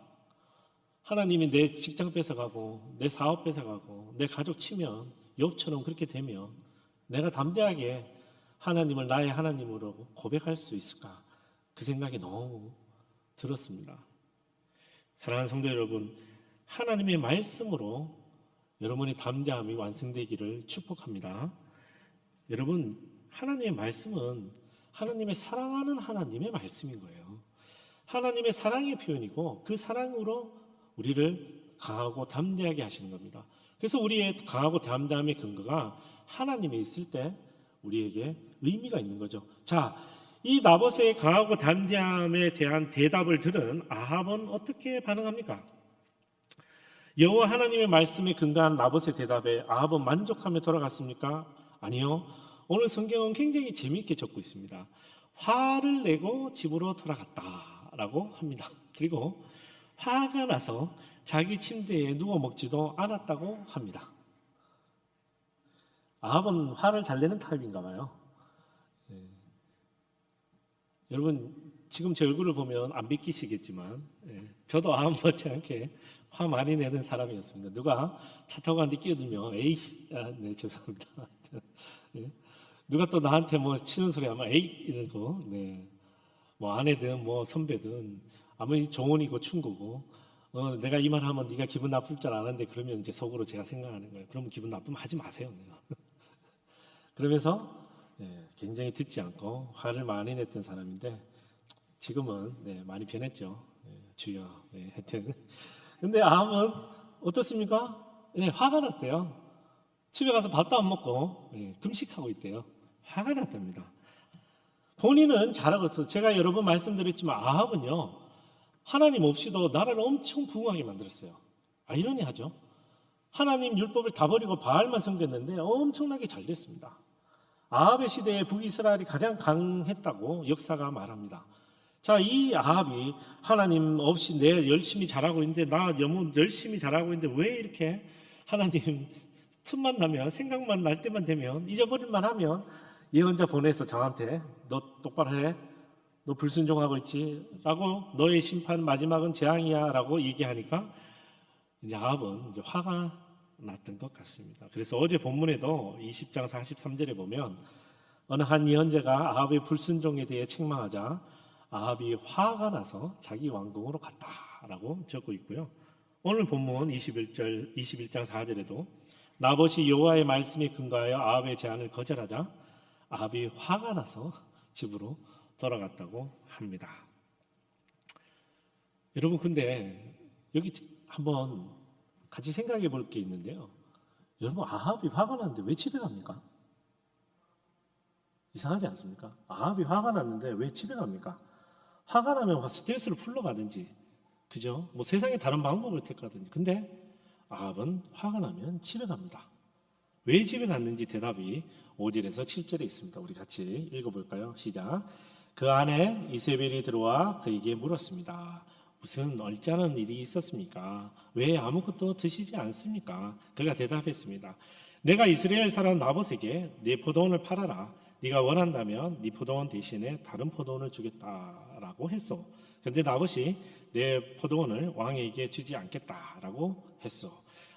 하나님이 내 직장 뺏어가고 내 사업 뺏어가고 내 가족 치면, 욥처럼 그렇게 되면 내가 담대하게 하나님을 나의 하나님으로 고백할 수 있을까? 그 생각이 너무 들었습니다. 사랑하는 성도 여러분, 하나님의 말씀으로 여러분의 담대함이 완성되기를 축복합니다. 여러분, 하나님의 말씀은 하나님의 사랑하는 하나님의 말씀인 거예요. 하나님의 사랑의 표현이고 그 사랑으로 우리를 강하고 담대하게 하시는 겁니다. 그래서 우리의 강하고 담대함의 근거가 하나님에 있을 때 우리에게 의미가 있는 거죠. 자, 이 나봇의 강하고 담대함에 대한 대답을 들은 아합은 어떻게 반응합니까? 여호와 하나님의 말씀에 근거한 나봇의 대답에 아합은 만족하며 돌아갔습니까? 아니요. 오늘 성경은 굉장히 재미있게 적고 있습니다. 화를 내고 집으로 돌아갔다라고 합니다. 그리고 화가 나서 자기 침대에 누워 먹지도 않았다고 합니다. 아합은 화를 잘 내는 타입인가 봐요. 여러분, 지금 제 얼굴을 보면 안 믿기시겠지만 저도 아합 못지않게 화 많이 내는 사람이었습니다. 누가 차 타고 가는데 끼어들면 에이, 네, 죄송합니다. 누가 또 나한테 뭐 치는 소리 하면 에이 이러고, 네, 뭐 아내든 뭐 선배든 아무리 조언이고 충고고, 내가 이 말 하면 네가 기분 나쁠 줄 아는데 그러면 이제 속으로 제가 생각하는 거예요. 그러면 기분 나쁘면 하지 마세요. 그러면서 굉장히 듣지 않고 화를 많이 냈던 사람인데 지금은 많이 변했죠. 주여. 하여튼. 근데 아합은 어떻습니까? 화가 났대요. 집에 가서 밥도 안 먹고 금식하고 있대요. 화가 났답니다. 본인은 잘하고 있어요. 제가 여러 번 말씀드렸지만 아합은요, 하나님 없이도 나라를 엄청 부흥하게 만들었어요. 아이러니하죠. 하나님 율법을 다 버리고 바알만 섬겼는데 엄청나게 잘 됐습니다. 아합의 시대에 북이스라엘이 가장 강했다고 역사가 말합니다. 자, 이 아합이 하나님 없이 내 열심히 잘하고 있는데, 나 너무 열심히 잘하고 있는데 왜 이렇게 하나님 틈만 나면, 생각만 날 때만 되면, 잊어버릴만 하면 예언자 보내서 저한테 너 똑바로 해, 너 불순종하고 있지 라고, 너의 심판 마지막은 재앙이야 라고 얘기하니까 이제 아합은 이제 화가 났던 것 같습니다. 그래서 어제 본문에도 20장 43절에 보면 어느 한 예언자가 아합의 불순종에 대해 책망하자 아합이 화가 나서 자기 왕궁으로 갔다라고 적고 있고요. 오늘 본문 21장 4절에도 나봇이 여호와의 말씀에 근거하여 아합의 제안을 거절하자 아합이 화가 나서 집으로 돌아갔다고 합니다. 여러분, 근데 여기 한번 같이 생각해 볼 게 있는데요. 여러분, 아합이 화가 났는데 왜 집에 갑니까? 이상하지 않습니까? 아합이 화가 났는데 왜 집에 갑니까? 화가 나면 스트레스를 풀러가든지, 그죠? 뭐 세상에 다른 방법을 택하든지. 근데 아합은 화가 나면 집에 갑니다. 왜 집에 갔는지 대답이 5절에서 7절에 있습니다. 우리 같이 읽어볼까요? 시작. 그 안에 이세벨이 들어와 그에게 물었습니다. 무슨 얼짜는 일이 있었습니까? 왜 아무것도 드시지 않습니까? 그가 대답했습니다. 내가 이스라엘 사람 나봇에게 네 포도원을 팔아라. 네가 원한다면 네 포도원 대신에 다른 포도원을 주겠다라고 했소. 그런데 나봇이 내 포도원을 왕에게 주지 않겠다라고 했소.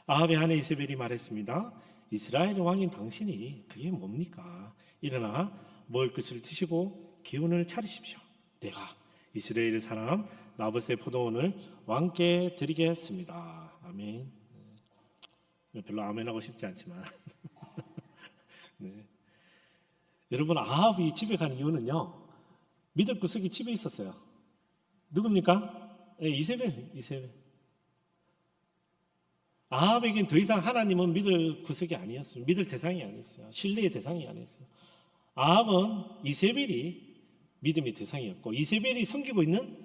아합의 아내 이세벨이 말했습니다. 이스라엘의 왕인 당신이 그게 뭡니까? 일어나 먹을 것을 드시고 기운을 차리십시오. 내가 이스라엘 사람 나봇의 포도원을 왕께 드리겠습니다. 아멘. 별로 아멘하고 싶지 않지만 네. 여러분, 아합이 집에 간 이유는요, 믿을 구석이 집에 있었어요. 누굽니까? 이세벨. 아합에겐 더 이상 하나님은 믿을 구석이 아니었어요. 믿을 대상이 아니었어요. 신뢰의 대상이 아니었어요. 아합은 이세벨이 믿음의 대상이었고, 이세벨이 섬기고 있는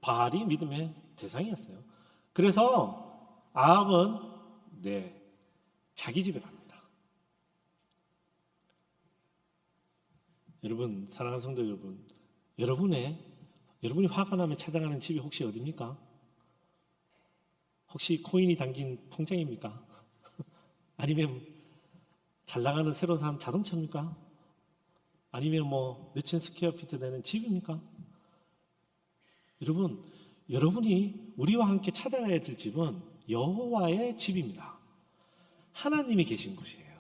바알이 믿음의 대상이었어요. 그래서 아합은 자기 집에 갑니다. 여러분, 사랑하는 성도 여러분, 여러분이 화가 나면 찾아가는 집이 혹시 어디입니까? 혹시 코인이 담긴 통장입니까? 아니면 잘 나가는 새로 산 자동차입니까? 아니면 뭐 몇천 스퀘어피트 되는 집입니까? 여러분, 여러분이 우리와 함께 찾아가야 될 집은 여호와의 집입니다. 하나님이 계신 곳이에요.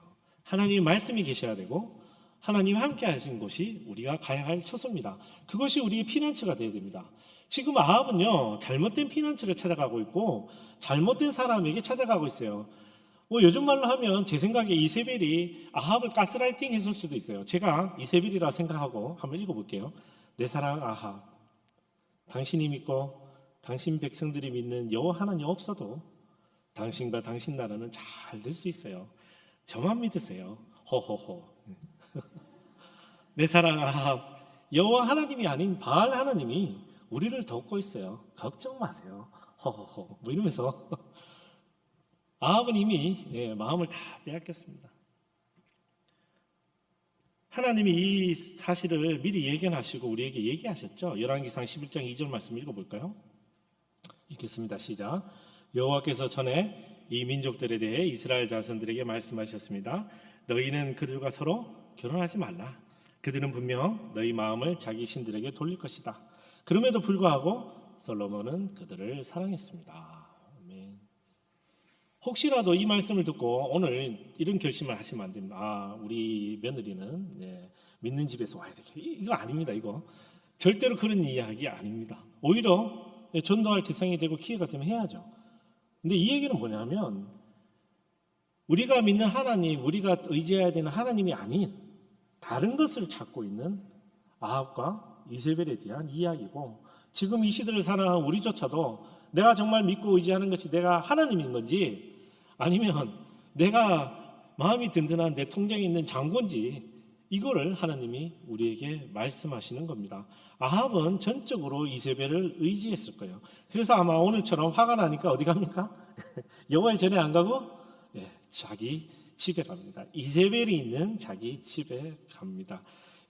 하나님의 말씀이 계셔야 되고 하나님이 함께 하신 곳이 우리가 가야 할 처소입니다. 그것이 우리의 피난처가 되어야 됩니다. 지금 아합은요, 잘못된 피난처를 찾아가고 있고 잘못된 사람에게 찾아가고 있어요. 뭐 요즘 말로 하면 제 생각에 이세벨이 아합을 가스라이팅 했을 수도 있어요. 제가 이세벨이라 생각하고 한번 읽어볼게요. 내 사랑 아합, 당신이 믿고 당신 백성들이 믿는 여호와 하나님 없어도 당신과 당신 나라는 잘 될 수 있어요. 저만 믿으세요. 호호호. 내 사랑 아합, 여호와 하나님이 아닌 바알 하나님이 우리를 돕고 있어요. 걱정 마세요. 호호호. 뭐 이러면서 아합은 이미 마음을 다 빼앗겼습니다. 하나님이 이 사실을 미리 예견하시고 우리에게 얘기하셨죠. 열왕기상 11장 2절 말씀 읽어볼까요? 읽겠습니다. 시작. 여호와께서 전에 이 민족들에 대해 이스라엘 자손들에게 말씀하셨습니다. 너희는 그들과 서로 결혼하지 말라. 그들은 분명 너희 마음을 자기 신들에게 돌릴 것이다. 그럼에도 불구하고 솔로몬은 그들을 사랑했습니다. 아멘. 혹시라도 이 말씀을 듣고 오늘 이런 결심을 하시면 안 됩니다. 아, 우리 며느리는 믿는 집에서 와야 되겠다. 이거 아닙니다. 이거 절대로 그런 이야기 아닙니다. 오히려 전도할 대상이 되고 기회가 되면 해야죠. 근데 이 얘기는 뭐냐면 우리가 믿는 하나님, 우리가 의지해야 되는 하나님이 아닌 다른 것을 찾고 있는 아합과 이세벨에 대한 이야기고, 지금 이 시대를 살아가는 우리조차도 내가 정말 믿고 의지하는 것이 내가 하나님인 건지 아니면 내가 마음이 든든한 내 통장에 있는 장군지, 이거를 하나님이 우리에게 말씀하시는 겁니다. 아합은 전적으로 이세벨을 의지했을 거예요. 그래서 아마 오늘처럼 화가 나니까 어디 갑니까? 여호와의 전에 안 가고 자기 집에 갑니다. 이세벨이 있는 자기 집에 갑니다.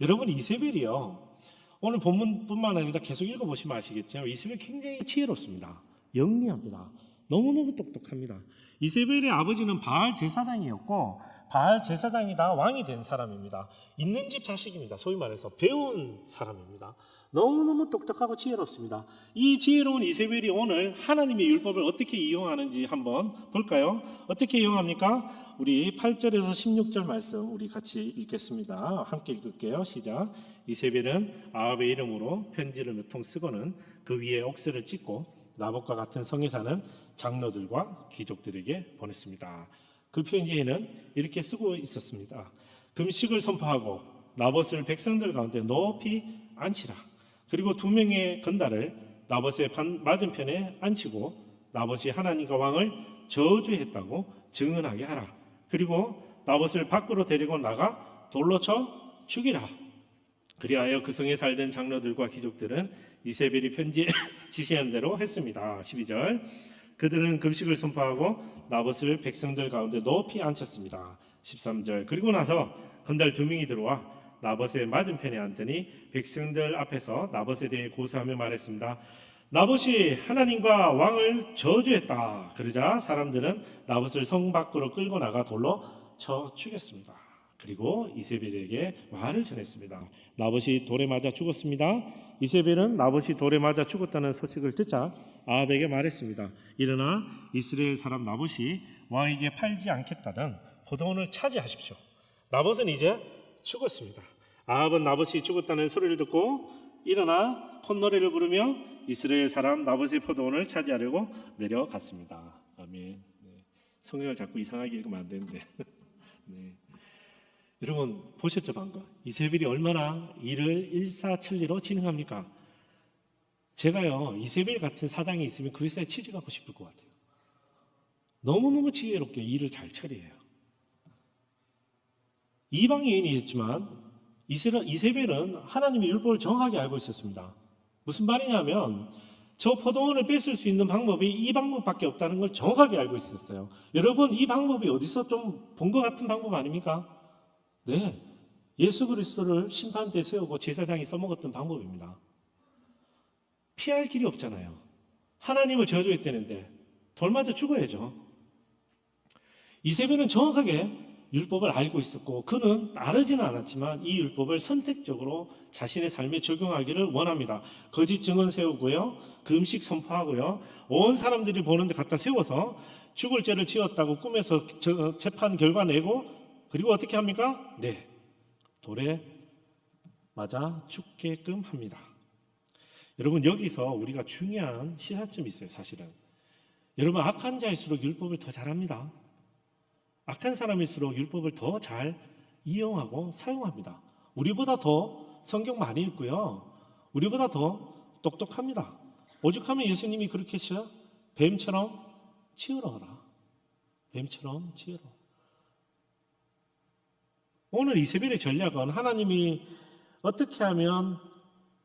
여러분, 이세벨이요, 오늘 본문뿐만 아니라 계속 읽어보시면 아시겠지만 이세벨이 굉장히 지혜롭습니다. 영리합니다. 너무너무 똑똑합니다. 이세벨의 아버지는 바알 제사장이었고 바알 제사장이 다 왕이 된 사람입니다. 있는 집 자식입니다. 소위 말해서 배운 사람입니다. 너무너무 똑똑하고 지혜롭습니다. 이 지혜로운 이세벨이 오늘 하나님의 율법을 어떻게 이용하는지 한번 볼까요? 어떻게 이용합니까? 우리 8절에서 16절 말씀 우리 같이 읽겠습니다. 함께 읽을게요. 시작. 이세벨은 아합의 이름으로 편지를 몇 통 쓰고는 그 위에 옥새를 찍고 나봇과 같은 성에 사는 장로들과 귀족들에게 보냈습니다. 그 편지에는 이렇게 쓰고 있었습니다. 금식을 선포하고 나봇을 백성들 가운데 높이 앉히라. 그리고 2명의 건달을 나봇의 맞은편에 앉히고 나봇이 하나님과 왕을 저주했다고 증언하게 하라. 그리고 나봇을 밖으로 데리고 나가 돌로 쳐 죽이라. 그리하여 그 성에 살던 장로들과 귀족들은 이세벨이 편지에 지시한 대로 했습니다. 12절. 그들은 금식을 선포하고 나봇을 백성들 가운데 높이 앉혔습니다. 13절. 그리고 나서 건달 2명이 들어와 나봇의 맞은편에 앉더니 백성들 앞에서 나봇에 대해 고소하며 말했습니다. 나봇이 하나님과 왕을 저주했다. 그러자 사람들은 나봇을 성 밖으로 끌고 나가 돌로 쳐 죽였습니다. 그리고 이세벨에게 말을 전했습니다. 나봇이 돌에 맞아 죽었습니다. 이세벨은 나봇이 돌에 맞아 죽었다는 소식을 듣자 아합에게 말했습니다. 일어나 이스라엘 사람 나봇이 왕에게 팔지 않겠다던 포도원을 차지하십시오. 나봇은 이제 죽었습니다. 아합은 나봇이 죽었다는 소리를 듣고 일어나 콧노래를 부르며 이스라엘 사람 나봇의 포도원을 차지하려고 내려갔습니다. 아멘. 성경을 자꾸 이상하게 읽으면 안 되는데. 네. 여러분 보셨죠 방금? 이세벨이 얼마나 일을 일사천리로 진행합니까? 제가요 이세벨 같은 사장이 있으면 그 회사에 취직하고 싶을 것 같아요. 너무너무 지혜롭게 일을 잘 처리해요. 이방 여인이었지만 이세벨은 하나님의 율법을 정확하게 알고 있었습니다. 무슨 말이냐면 저 포도원을 뺏을 수 있는 방법이 이 방법밖에 없다는 걸 정확하게 알고 있었어요. 여러분 이 방법이 어디서 좀 본 것 같은 방법 아닙니까? 네, 예수 그리스도를 심판대 세우고 제사장이 써먹었던 방법입니다. 피할 길이 없잖아요. 하나님을 저주했다는데 돌 맞아 죽어야죠. 이세벨은 정확하게 율법을 알고 있었고 그는 따르지는 않았지만 이 율법을 선택적으로 자신의 삶에 적용하기를 원합니다. 거짓 증언 세우고요, 금식 선포하고요, 온 사람들이 보는데 갖다 세워서 죽을 죄를 지었다고 꿈에서 재판 결과 내고, 그리고 어떻게 합니까? 네, 돌에 맞아 죽게끔 합니다. 여러분 여기서 우리가 중요한 시사점이 있어요. 사실은 여러분 악한 자일수록 율법을 더 잘합니다. 악한 사람일수록 율법을 더 잘 이용하고 사용합니다. 우리보다 더 성경 많이 읽고요. 우리보다 더 똑똑합니다. 오죽하면 예수님이 그렇게 했어요. 뱀처럼 치우러라. 뱀처럼 치우러. 오늘 이세벨의 전략은 하나님이 어떻게 하면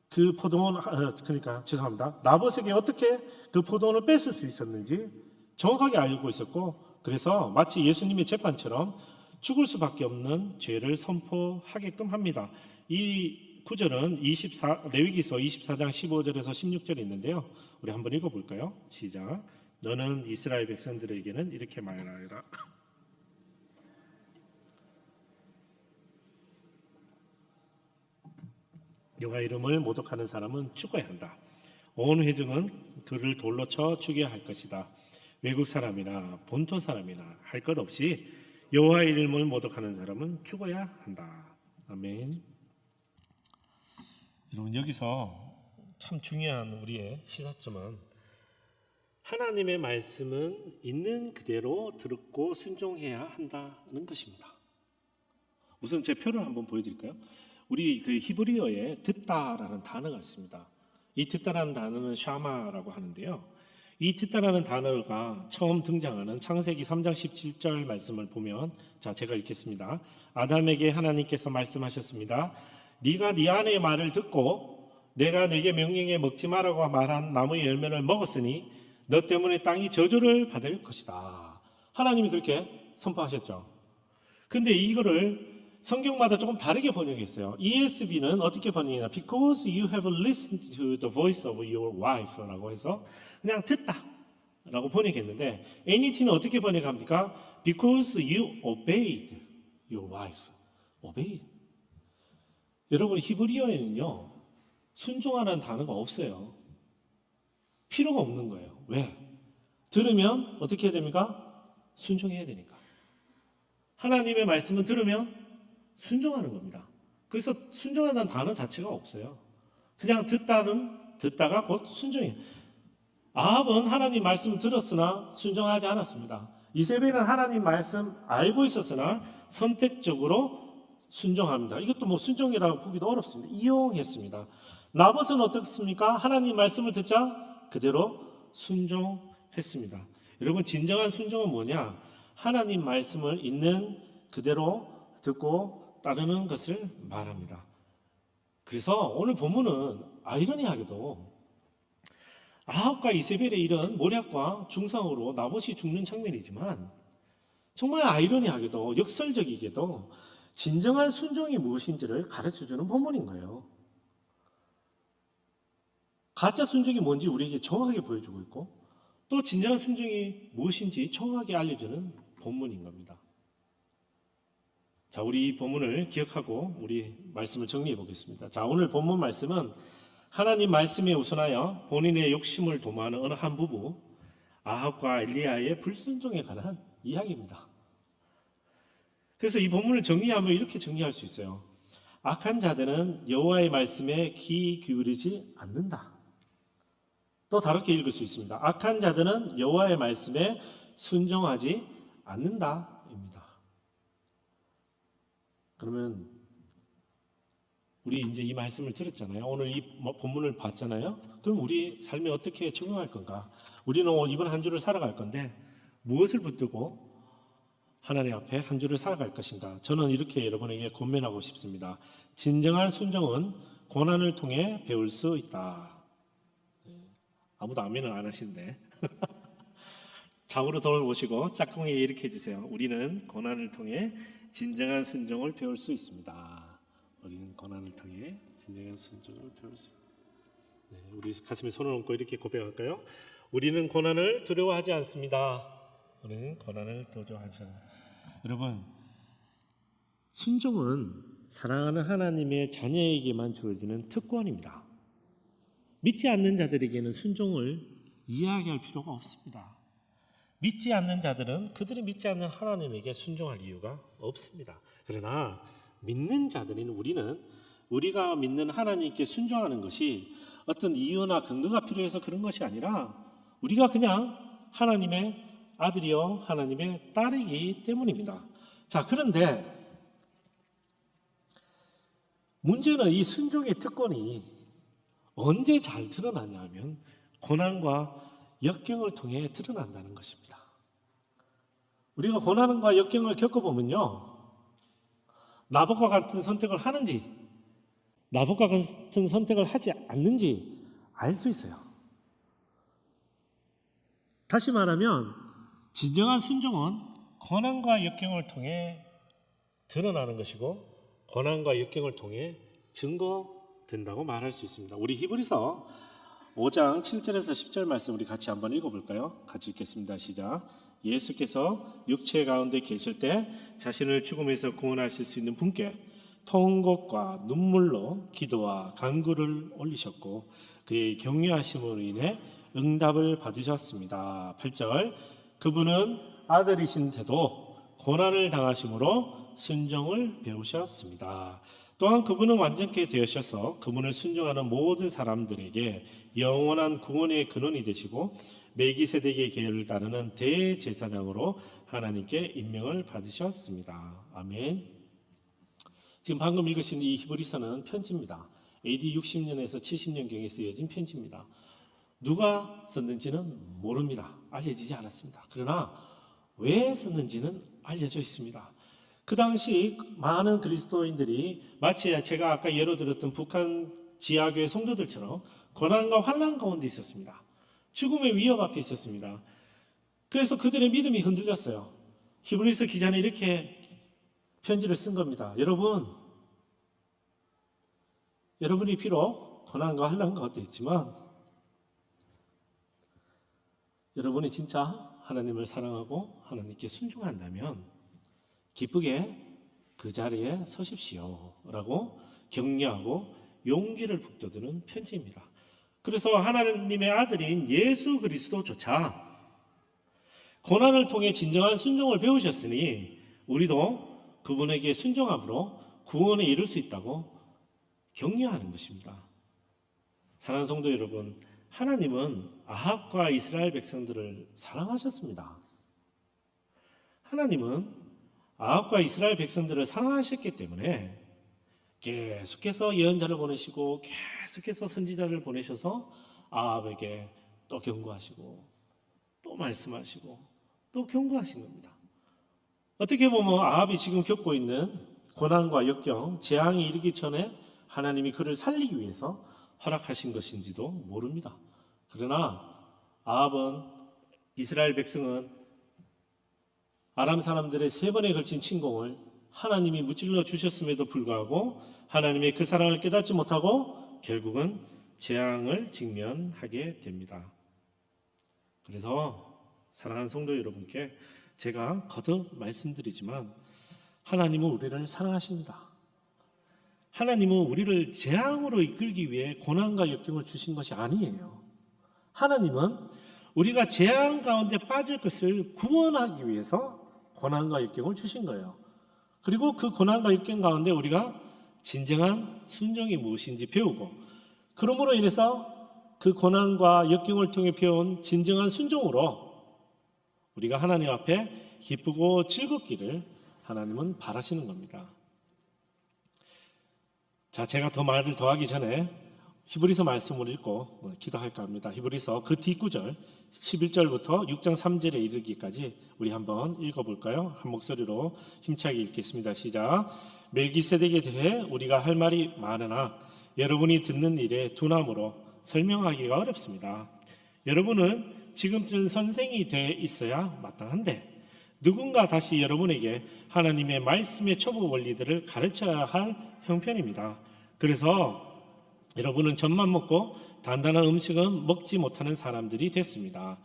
그 포도원, 그러니까 죄송합니다. 나봇에게 어떻게 그 포도원을 뺏을 수 있었는지 정확하게 알고 있었고, 그래서 마치 예수님의 재판처럼 죽을 수밖에 없는 죄를 선포하게끔 합니다. 이 구절은 레위기서 24장 15절에서 16절에 있는데요. 우리 한번 읽어볼까요? 시작. 너는 이스라엘 백성들에게는 이렇게 말하라. 여호와 이름을 모독하는 사람은 죽어야 한다. 온 회중은 그를 돌로 쳐 죽여야 할 것이다. 외국 사람이나 본토 사람이나 할 것 없이 여호와 이름을 모독하는 사람은 죽어야 한다. 아멘. 여러분 여기서 참 중요한 우리의 시사점은 하나님의 말씀은 있는 그대로 듣고 순종해야 한다는 것입니다. 우선 제 표를 한번 보여드릴까요? 우리 그 히브리어에 듣다라는 단어가 있습니다. 이 듣다라는 단어는 샤마라고 하는데요. 이 듣다라는 단어가 처음 등장하는 창세기 3장 17절 말씀을 보면, 자 제가 읽겠습니다. 아담에게 하나님께서 말씀하셨습니다. 네가 네 아내의 말을 듣고 내가 내게 명령해 먹지 말라고 말한 나무의 열매를 먹었으니 너 때문에 땅이 저주를 받을 것이다. 하나님이 그렇게 선포하셨죠. 근데 이거를 성경마다 조금 다르게 번역했어요. ESV는 어떻게 번역했냐? Because you have listened to the voice of your wife라고 해서 그냥 듣다라고 번역했는데, NET는 어떻게 번역합니까? Because you obeyed your wife. obeyed. 여러분 히브리어에는요 순종하라는 단어가 없어요. 필요가 없는 거예요. 왜? 들으면 어떻게 해야 됩니까? 순종해야 되니까. 하나님의 말씀은 들으면 순종하는 겁니다. 그래서 순종한다는 단어 자체가 없어요. 그냥 듣다가 곧 순종이에요. 아합은 하나님 말씀 들었으나 순종하지 않았습니다. 이세벨은 하나님 말씀 알고 있었으나 선택적으로 순종합니다. 이것도 뭐 순종이라고 보기도 어렵습니다. 이용했습니다. 나봇은 어떻습니까? 하나님 말씀을 듣자 그대로 순종했습니다. 여러분 진정한 순종은 뭐냐? 하나님 말씀을 있는 그대로 듣고 따르는 것을 말합니다. 그래서 오늘 본문은 아이러니하게도 아합과 이세벨의 이런 모략과 중상으로 나봇이 죽는 장면이지만, 정말 아이러니하게도 역설적이게도 진정한 순종이 무엇인지를 가르쳐주는 본문인 거예요. 가짜 순종이 뭔지 우리에게 정확하게 보여주고 있고, 또 진정한 순종이 무엇인지 정확하게 알려주는 본문인 겁니다. 자, 우리 이 본문을 기억하고 우리 말씀을 정리해 보겠습니다. 자, 오늘 본문 말씀은 하나님 말씀에 우선하여 본인의 욕심을 도모하는 어느 한 부부 아합과 엘리야의 불순종에 관한 이야기입니다. 그래서 이 본문을 정리하면 이렇게 정리할 수 있어요. 악한 자들은 여호와의 말씀에 귀 기울이지 않는다. 또 다르게 읽을 수 있습니다. 악한 자들은 여호와의 말씀에 순종하지 않는다입니다. 그러면 우리 이제 이 말씀을 들었잖아요. 오늘 이 본문을 봤잖아요. 그럼 우리 삶에 어떻게 적용할 건가? 우리는 이번 한 주를 살아갈 건데 무엇을 붙들고 하나님 앞에 한 주를 살아갈 것인가? 저는 이렇게 여러분에게 권면하고 싶습니다. 진정한 순종은 고난을 통해 배울 수 있다. 아무도 아멘을 안 하시는데 좌우로 돌아보시고 짝꿍에게 이렇게 해주세요. 우리는 고난을 통해 진정한 순종을 배울 수 있습니다. 우리는 고난을 통해 진정한 순종을 배울 수 있습니다. 네, 우리 가슴에 손을 얹고 이렇게 고백할까요? 우리는 고난을 두려워하지 않습니다. 우리는 고난을 두려워하지 않습니다. 여러분, 순종은 사랑하는 하나님의 자녀에게만 주어지는 특권입니다. 믿지 않는 자들에게는 순종을 이야기할 필요가 없습니다. 믿지 않는 자들은 그들이 믿지 않는 하나님에게 순종할 이유가 없습니다. 그러나 믿는 자들인 우리는 우리가 믿는 하나님께 순종하는 것이 어떤 이유나 근거가 필요해서 그런 것이 아니라 우리가 그냥 하나님의 아들이요 하나님의 딸이기 때문입니다. 자, 그런데 문제는 이 순종의 특권이 언제 잘 드러나냐 하면 고난과 역경을 통해 드러난다는 것입니다. 우리가 고난과 역경을 겪어보면요, 나봇과 같은 선택을 하는지 나봇과 같은 선택을 하지 않는지 알 수 있어요. 다시 말하면 진정한 순종은 고난과 역경을 통해 드러나는 것이고 고난과 역경을 통해 증거된다고 말할 수 있습니다. 우리 히브리서 5장 7절에서 10절 말씀 우리 같이 한번 읽어볼까요? 같이 읽겠습니다. 시작. 예수께서 육체 가운데 계실 때 자신을 죽음에서 구원하실 수 있는 분께 통곡과 눈물로 기도와 간구를 올리셨고 그의 경외하심으로 인해 응답을 받으셨습니다. 8절. 그분은 아들이신데도 고난을 당하심으로 순종을 배우셨습니다. 또한 그분은 완전케 되셔서 그분을 순종하는 모든 사람들에게 영원한 구원의 근원이 되시고 멜기세덱의 계율을 따르는 대제사장으로 하나님께 임명을 받으셨습니다. 아멘. 지금 방금 읽으신 이 히브리서는 편지입니다. AD 60년에서 70년경에 쓰여진 편지입니다. 누가 썼는지는 모릅니다. 알려지지 않았습니다. 그러나 왜 썼는지는 알려져 있습니다. 그 당시 많은 그리스도인들이 마치 제가 아까 예로 들었던 북한 지하교회 성도들처럼 고난과 환난 가운데 있었습니다. 죽음의 위협 앞에 있었습니다. 그래서 그들의 믿음이 흔들렸어요. 히브리서 기자는 이렇게 편지를 쓴 겁니다. 여러분이 비록 고난과 환난 가운데 있지만 여러분이 진짜 하나님을 사랑하고 하나님께 순종한다면 기쁘게 그 자리에 서십시오 라고 격려하고 용기를 북돋우는 편지입니다. 그래서 하나님의 아들인 예수 그리스도조차 고난을 통해 진정한 순종을 배우셨으니 우리도 그분에게 순종함으로 구원에 이룰 수 있다고 격려하는 것입니다. 사랑하는 성도 여러분, 하나님은 아합과 이스라엘 백성들을 사랑하셨습니다. 하나님은 아합과 이스라엘 백성들을 사랑하셨기 때문에 계속해서 예언자를 보내시고 계속해서 선지자를 보내셔서 아합에게 또 경고하시고 또 말씀하시고 또 경고하신 겁니다. 어떻게 보면 아합이 지금 겪고 있는 고난과 역경, 재앙이 이르기 전에 하나님이 그를 살리기 위해서 허락하신 것인지도 모릅니다. 그러나 아합은, 이스라엘 백성은 아람 사람들의 3번에 걸친 침공을 하나님이 무찔러 주셨음에도 불구하고 하나님의 그 사랑을 깨닫지 못하고 결국은 재앙을 직면하게 됩니다. 그래서 사랑하는 성도 여러분께 제가 거듭 말씀드리지만 하나님은 우리를 사랑하십니다. 하나님은 우리를 재앙으로 이끌기 위해 고난과 역경을 주신 것이 아니에요. 하나님은 우리가 재앙 가운데 빠질 것을 구원하기 위해서 고난과 역경을 주신 거예요. 그리고 그 고난과 역경 가운데 우리가 진정한 순종이 무엇인지 배우고, 그러므로 인해서 그 고난과 역경을 통해 배운 진정한 순종으로 우리가 하나님 앞에 기쁘고 즐겁기를 하나님은 바라시는 겁니다. 자, 제가 더 말을 더하기 전에 히브리서 말씀을 읽고 기도할까 합니다. 히브리서 그 뒷구절 11절부터 6장 3절에 이르기까지 우리 한번 읽어볼까요? 한 목소리로 힘차게 읽겠습니다. 시작. 멜기세덱에 대해 우리가 할 말이 많으나 여러분이 듣는 일에 둔함으로 설명하기가 어렵습니다. 여러분은 지금쯤 선생이 돼 있어야 마땅한데 누군가 다시 여러분에게 하나님의 말씀의 초보 원리들을 가르쳐야 할 형편입니다. 그래서 여러분은 젖만 먹고 단단한 음식은 먹지 못하는 사람들이 됐습니다.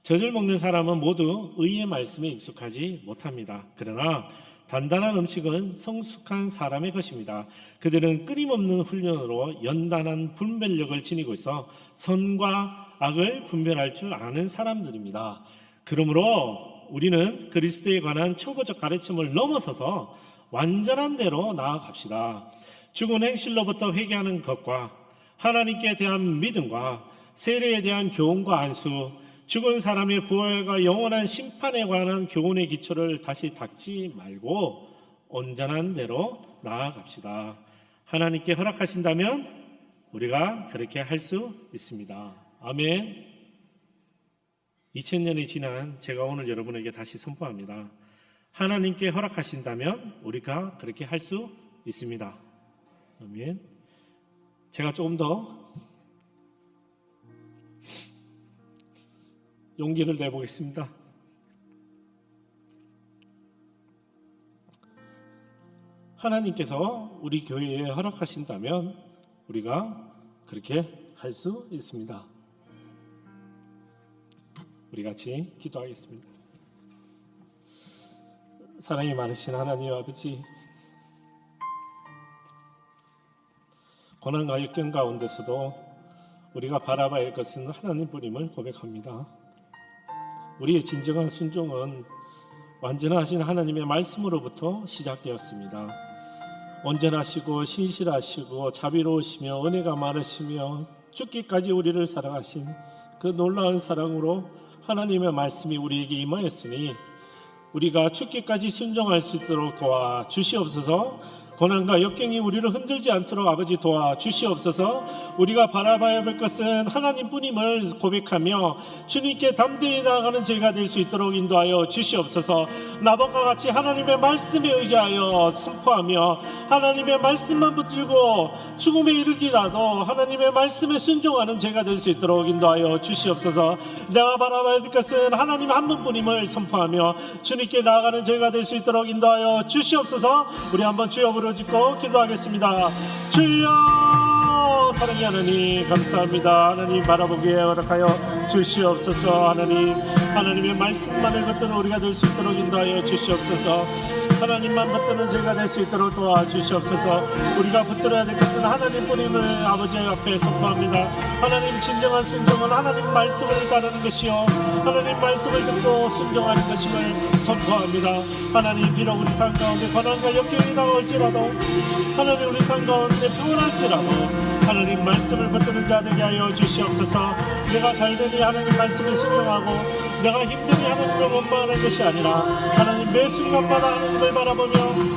젖을 먹는 사람은 모두 의의 말씀에 익숙하지 못합니다. 그러나 단단한 음식은 성숙한 사람의 것입니다. 그들은 끊임없는 훈련으로 연단한 분별력을 지니고 있어 선과 악을 분별할 줄 아는 사람들입니다. 그러므로 우리는 그리스도에 관한 초보적 가르침을 넘어서서 완전한 대로 나아갑시다. 죽은 행실로부터 회개하는 것과 하나님께 대한 믿음과 세례에 대한 교훈과 안수, 죽은 사람의 부활과 영원한 심판에 관한 교훈의 기초를 다시 닦지 말고 온전한 대로 나아갑시다. 하나님께 허락하신다면 우리가 그렇게 할 수 있습니다. 아멘. 2000년이 지난 제가 오늘 여러분에게 다시 선포합니다. 하나님께 허락하신다면 우리가 그렇게 할 수 있습니다. 아멘. 제가 조금 더 용기를 내보겠습니다. 하나님께서 우리 교회에 허락하신다면 우리가 그렇게 할 수 있습니다. 우리 같이 기도하겠습니다. 사랑이 많으신 하나님 아버지, 고난과 역경 가운데서도 우리가 바라봐야 할 것은 하나님뿐임을 고백합니다. 우리의 진정한 순종은 완전하신 하나님의 말씀으로부터 시작되었습니다. 온전하시고 신실하시고 자비로우시며 은혜가 많으시며 죽기까지 우리를 사랑하신 그 놀라운 사랑으로 하나님의 말씀이 우리에게 임하였으니 우리가 죽기까지 순종할 수 있도록 도와 주시옵소서. 고난과 역경이 우리를 흔들지 않도록 아버지 도와 주시옵소서. 우리가 바라봐야 할 것은 하나님뿐임을 고백하며 주님께 담대히 나아가는 저희가 될 수 있도록 인도하여 주시옵소서. 나번과 같이 하나님의 말씀에 의지하여 선포하며 하나님의 말씀만 붙들고 죽음에 이르기라도 하나님의 말씀에 순종하는 저희가 될 수 있도록 인도하여 주시옵소서. 내가 바라봐야 할 것은 하나님 한 분뿐임을 선포하며 주님께 나아가는 저희가 될 수 있도록 인도하여 주시옵소서. 우리 한번 주여 부르짖고 기도하겠습니다. 주여, 사랑의 하나님 감사합니다. 하나님 바라보기에 허락하여 주시옵소서. 하나님의 말씀만을 붙드는 우리가 될 수 있도록 인도하여 주시옵소서. 하나님만 붙드는 제가 될 수 있도록 도와주시옵소서. 우리가 붙들어야 될 것은 하나님뿐임을 아버지 앞에 선포합니다. 하나님 진정한 순종은 하나님 말씀을 따르는 것이요 하나님 말씀을 듣고 순종하는 것임을 선포합니다. 하나님, 비록 우리 삶 가운데 고난과 역경이 나올지라도 하나님 우리 삶 가운데 평온할지라도 하나님 말씀을 붙드는 자 되게 하여 주시옵소서. 내가 잘되니 하나님 말씀을 순종하고 내가 힘드니 하나님을 원망하는 것이 아니라 하나님 매 순간마다 하나님을 바라보며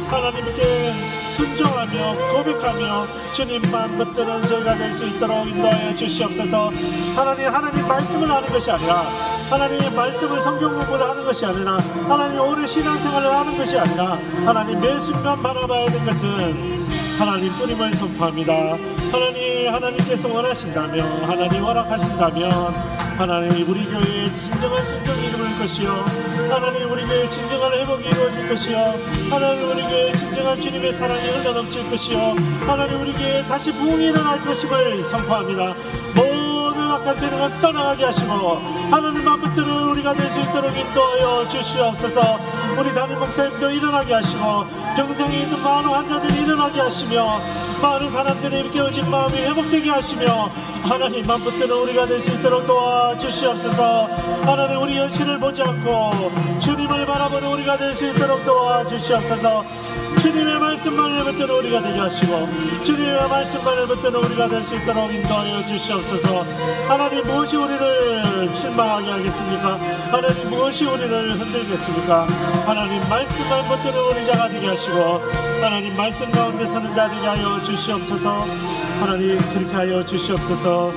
하나님께 순종하며 고백하며 주님만 붙드는 저희가 될 수 있도록 인도하여 주시옵소서. 하나님 말씀을 하는 것이 아니라 하나님의 말씀을 성경 공부를 하는 것이 아니라 하나님 오래 신앙생활을 하는 것이 아니라 하나님 매 순간 바라봐야 될 것은 하나님뿐임을 선포합니다. 하나님께서 원하신다면 하나님 허락하신다면 하나님 우리 교회에 진정한 순종이 이루어질 것이요 하나님 우리 교회에 진정한 회복이 이루어질 것이요 하나님 우리 교회에 진정한 주님의 사랑이 흘러넘칠 것이요 하나님 우리 교회에 다시 부흥이 일어날 것임을 선포합니다. 모든 악한 세력은 떠나가게 하시고 하나님만 붙드는 우리가 될 수 있도록 인도하여 주시옵소서. 우리 담임 목사님도 일어나게 하시고 경상에 있는 많은 환자들이 일어나게 하시며 많은 사람들이 깨어진 마음이 회복되게 하시며 하나님만 붙드는 우리가 될 수 있도록 도와주시옵소서. 하나님 우리 현실을 보지 않고 주님을 바라보는 우리가 될 수 있도록 도와주시옵소서. 주님의 말씀만을 붙드는 우리가 되게 하시고 주님의 말씀만을 붙드는 우리가 될 수 있도록 인도하여 주시옵소서. 하나님 무엇이 우리를 실망하게 하겠습니까? 하나님 무엇이 우리를 흔들겠습니까? 하나님 말씀만 붙드는 우리 자가 되게 하시고 하나님 말씀 가운데 서는 자 되게 하여 주시옵소서. 하나님 그렇게 하여 주시옵소서.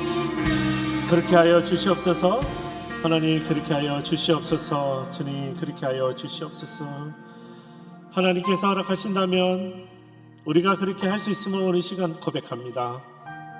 그렇게 하여 주시옵소서. 하나님 그렇게 하여 주시옵소서. 주님 그렇게 하여 주시옵소서. 하나님께서 허락하신다면 우리가 그렇게 할 수 있음을 오늘 시간 고백합니다.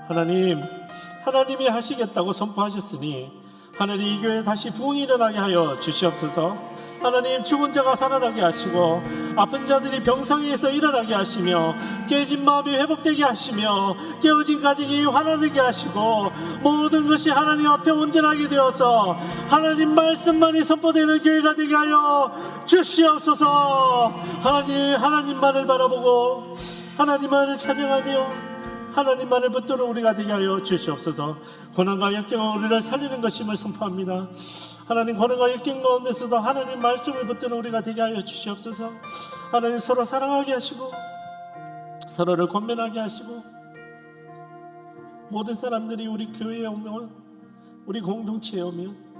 하나님이 하시겠다고 선포하셨으니 하나님 이 교회에 다시 부흥이 일어나게 하여 주시옵소서. 하나님 죽은 자가 살아나게 하시고 아픈 자들이 병상에서 일어나게 하시며 깨진 마음이 회복되게 하시며 깨어진 가정이 환화되게 하시고 모든 것이 하나님 앞에 온전하게 되어서 하나님 말씀만이 선포되는 교회가 되게 하여 주시옵소서. 하나님만을 바라보고 하나님만을 찬양하며 하나님만을 붙드는 우리가 되게 하여 주시옵소서. 고난과 역경은 우리를 살리는 것임을 선포합니다. 하나님 고난과 역경 가운데서도 하나님 말씀을 붙드는 우리가 되게 하여 주시옵소서. 하나님 서로 사랑하게 하시고 서로를 권면하게 하시고 모든 사람들이 우리 교회에 오면 우리 공동체에 오면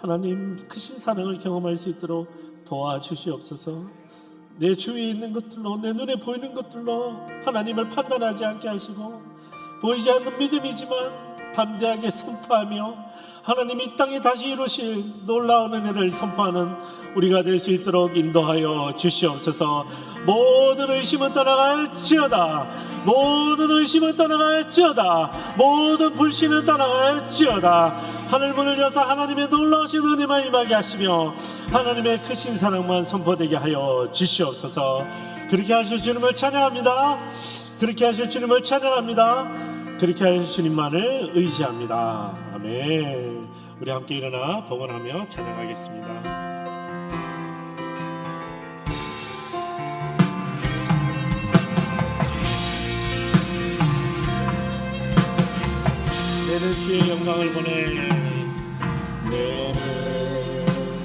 하나님 크신 사랑을 경험할 수 있도록 도와주시옵소서. 내 주위에 있는 것들로 내 눈에 보이는 것들로 하나님을 판단하지 않게 하시고 보이지 않는 믿음이지만 담대하게 선포하며 하나님 이 땅에 다시 이루실 놀라운 은혜를 선포하는 우리가 될 수 있도록 인도하여 주시옵소서. 모든 의심은 떠나갈지어다. 모든 의심은 떠나갈지어다. 모든 불신은 떠나갈지어다. 하늘문을 여서 하나님의 놀라우신 은혜만 임하게 하시며 하나님의 크신 사랑만 선포되게 하여 주시옵소서. 그렇게 하실 주님을 찬양합니다. 그렇게 하실 주님을 찬양합니다. 그렇게 하실 주님만을 의지합니다. 아멘. 우리 함께 일어나 봉헌하며 찬양하겠습니다. 내는 주의 영광을 보내. 내는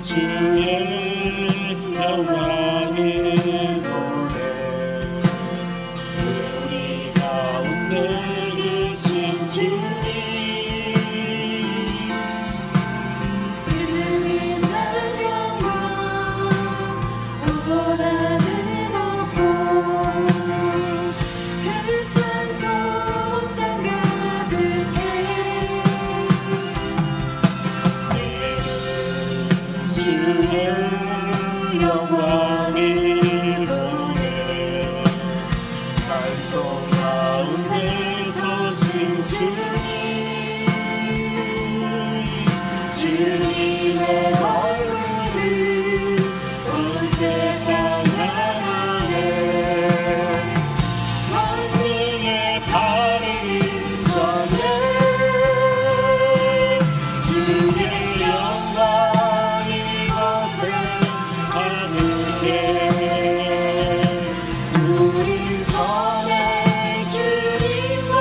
주의 영광을 보내. 우리 가운데 계신 주님, 그의 날 영광 오라는 없고 그 찬송 땅 가득해. 주의 영광을 보내. 찬송 가운데 서신 주님, 주님의 얼굴을 온 세상 향하네. 권능의 발을 전해. 주의 영광 이곳에 가득해. 우린 선의 주님과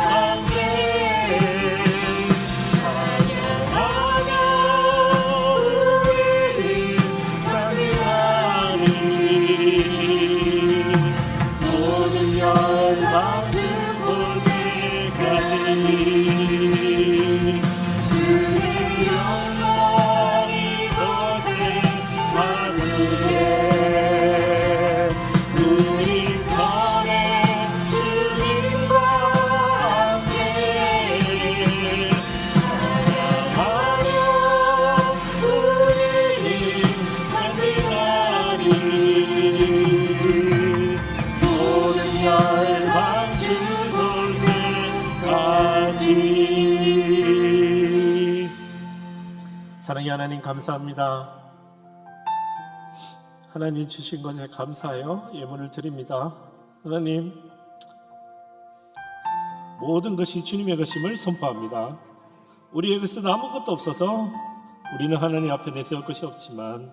함께 찬양하며 우리를 찬양하니. 모든 영광 주볼 때까지. 주의 영광 이곳에 가득해. 우리 선의 주님과 함께 찬양하며 우리는 찬송하니. 모든 열방 주볼 때까지. 사랑의 하나님 감사합니다. 하나님 주신 것에 감사하여 예물을 드립니다. 하나님, 모든 것이 주님의 것임을 선포합니다. 우리의 것은 아무것도 없어서 우리는 하나님 앞에 내세울 것이 없지만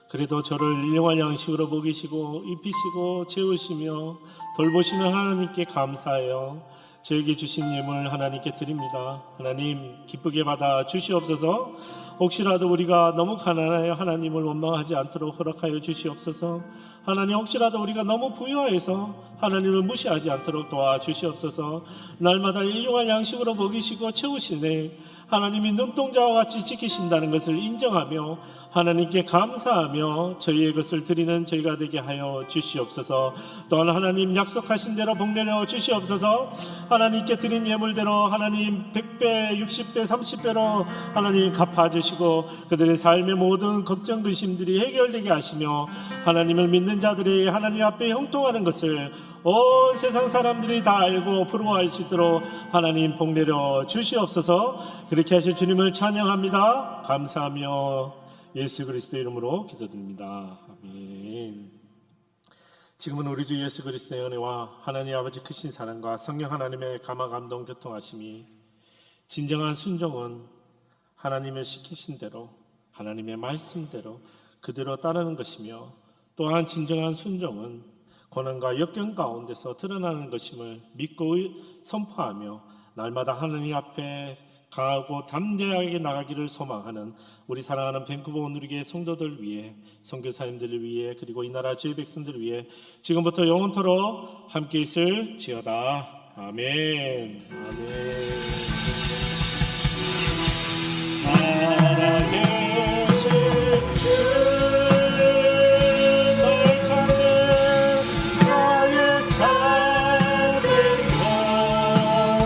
그래도 저를 일용할 양식으로 먹이시고 입히시고 채우시며 돌보시는 하나님께 감사하여 저에게 주신 예물 하나님께 드립니다. 하나님 기쁘게 받아 주시옵소서. 혹시라도 우리가 너무 가난하여 하나님을 원망하지 않도록 허락하여 주시옵소서. 하나님 혹시라도 우리가 너무 부유하여서 하나님을 무시하지 않도록 도와주시옵소서. 날마다 일용할 양식으로 먹이시고 채우시네 하나님이 눈동자와 같이 지키신다는 것을 인정하며 하나님께 감사하며 저희의 것을 드리는 저희가 되게 하여 주시옵소서. 또한 하나님 약속하신 대로 복내려 주시옵소서. 하나님께 드린 예물대로 하나님 100배, 60배, 30배로 하나님 갚아주시고 그들의 삶의 모든 걱정, 근심들이 해결되게 하시며 하나님을 믿는 자들이 하나님 앞에 형통하는 것을 온 세상 사람들이 다 알고 부러워할 수 있도록 하나님 복내려 주시옵소서. 그렇게 하실 주님을 찬양합니다. 감사하며 예수 그리스도 이름으로 기도드립니다. 아멘. 지금은 우리 주 예수 그리스도의 은혜와 하나님 아버지 크신 사랑과 성령 하나님의 감화 감동 교통하심이 진정한 순종은 하나님의 시키신 대로 하나님의 말씀대로 그대로 따르는 것이며 또한 진정한 순종은 고난과 역경 가운데서 드러나는 것임을 믿고 선포하며 날마다 하나님 앞에 강하고 담대하게 나가기를 소망하는 우리 사랑하는 밴쿠버 온누리교회 성도들 위해, 선교사님들을 위해, 그리고 이 나라 주의 백성들을 위해 지금부터 영원토록 함께 있을지어다. 아멘. 아멘. 살아계신 주, 널 찾는 나의 작은 소망,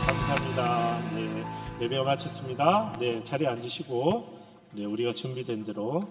감사합니다. 네, 예배 마쳤습니다. 네, 자리에 앉으시고, 네, 우리가 준비된 대로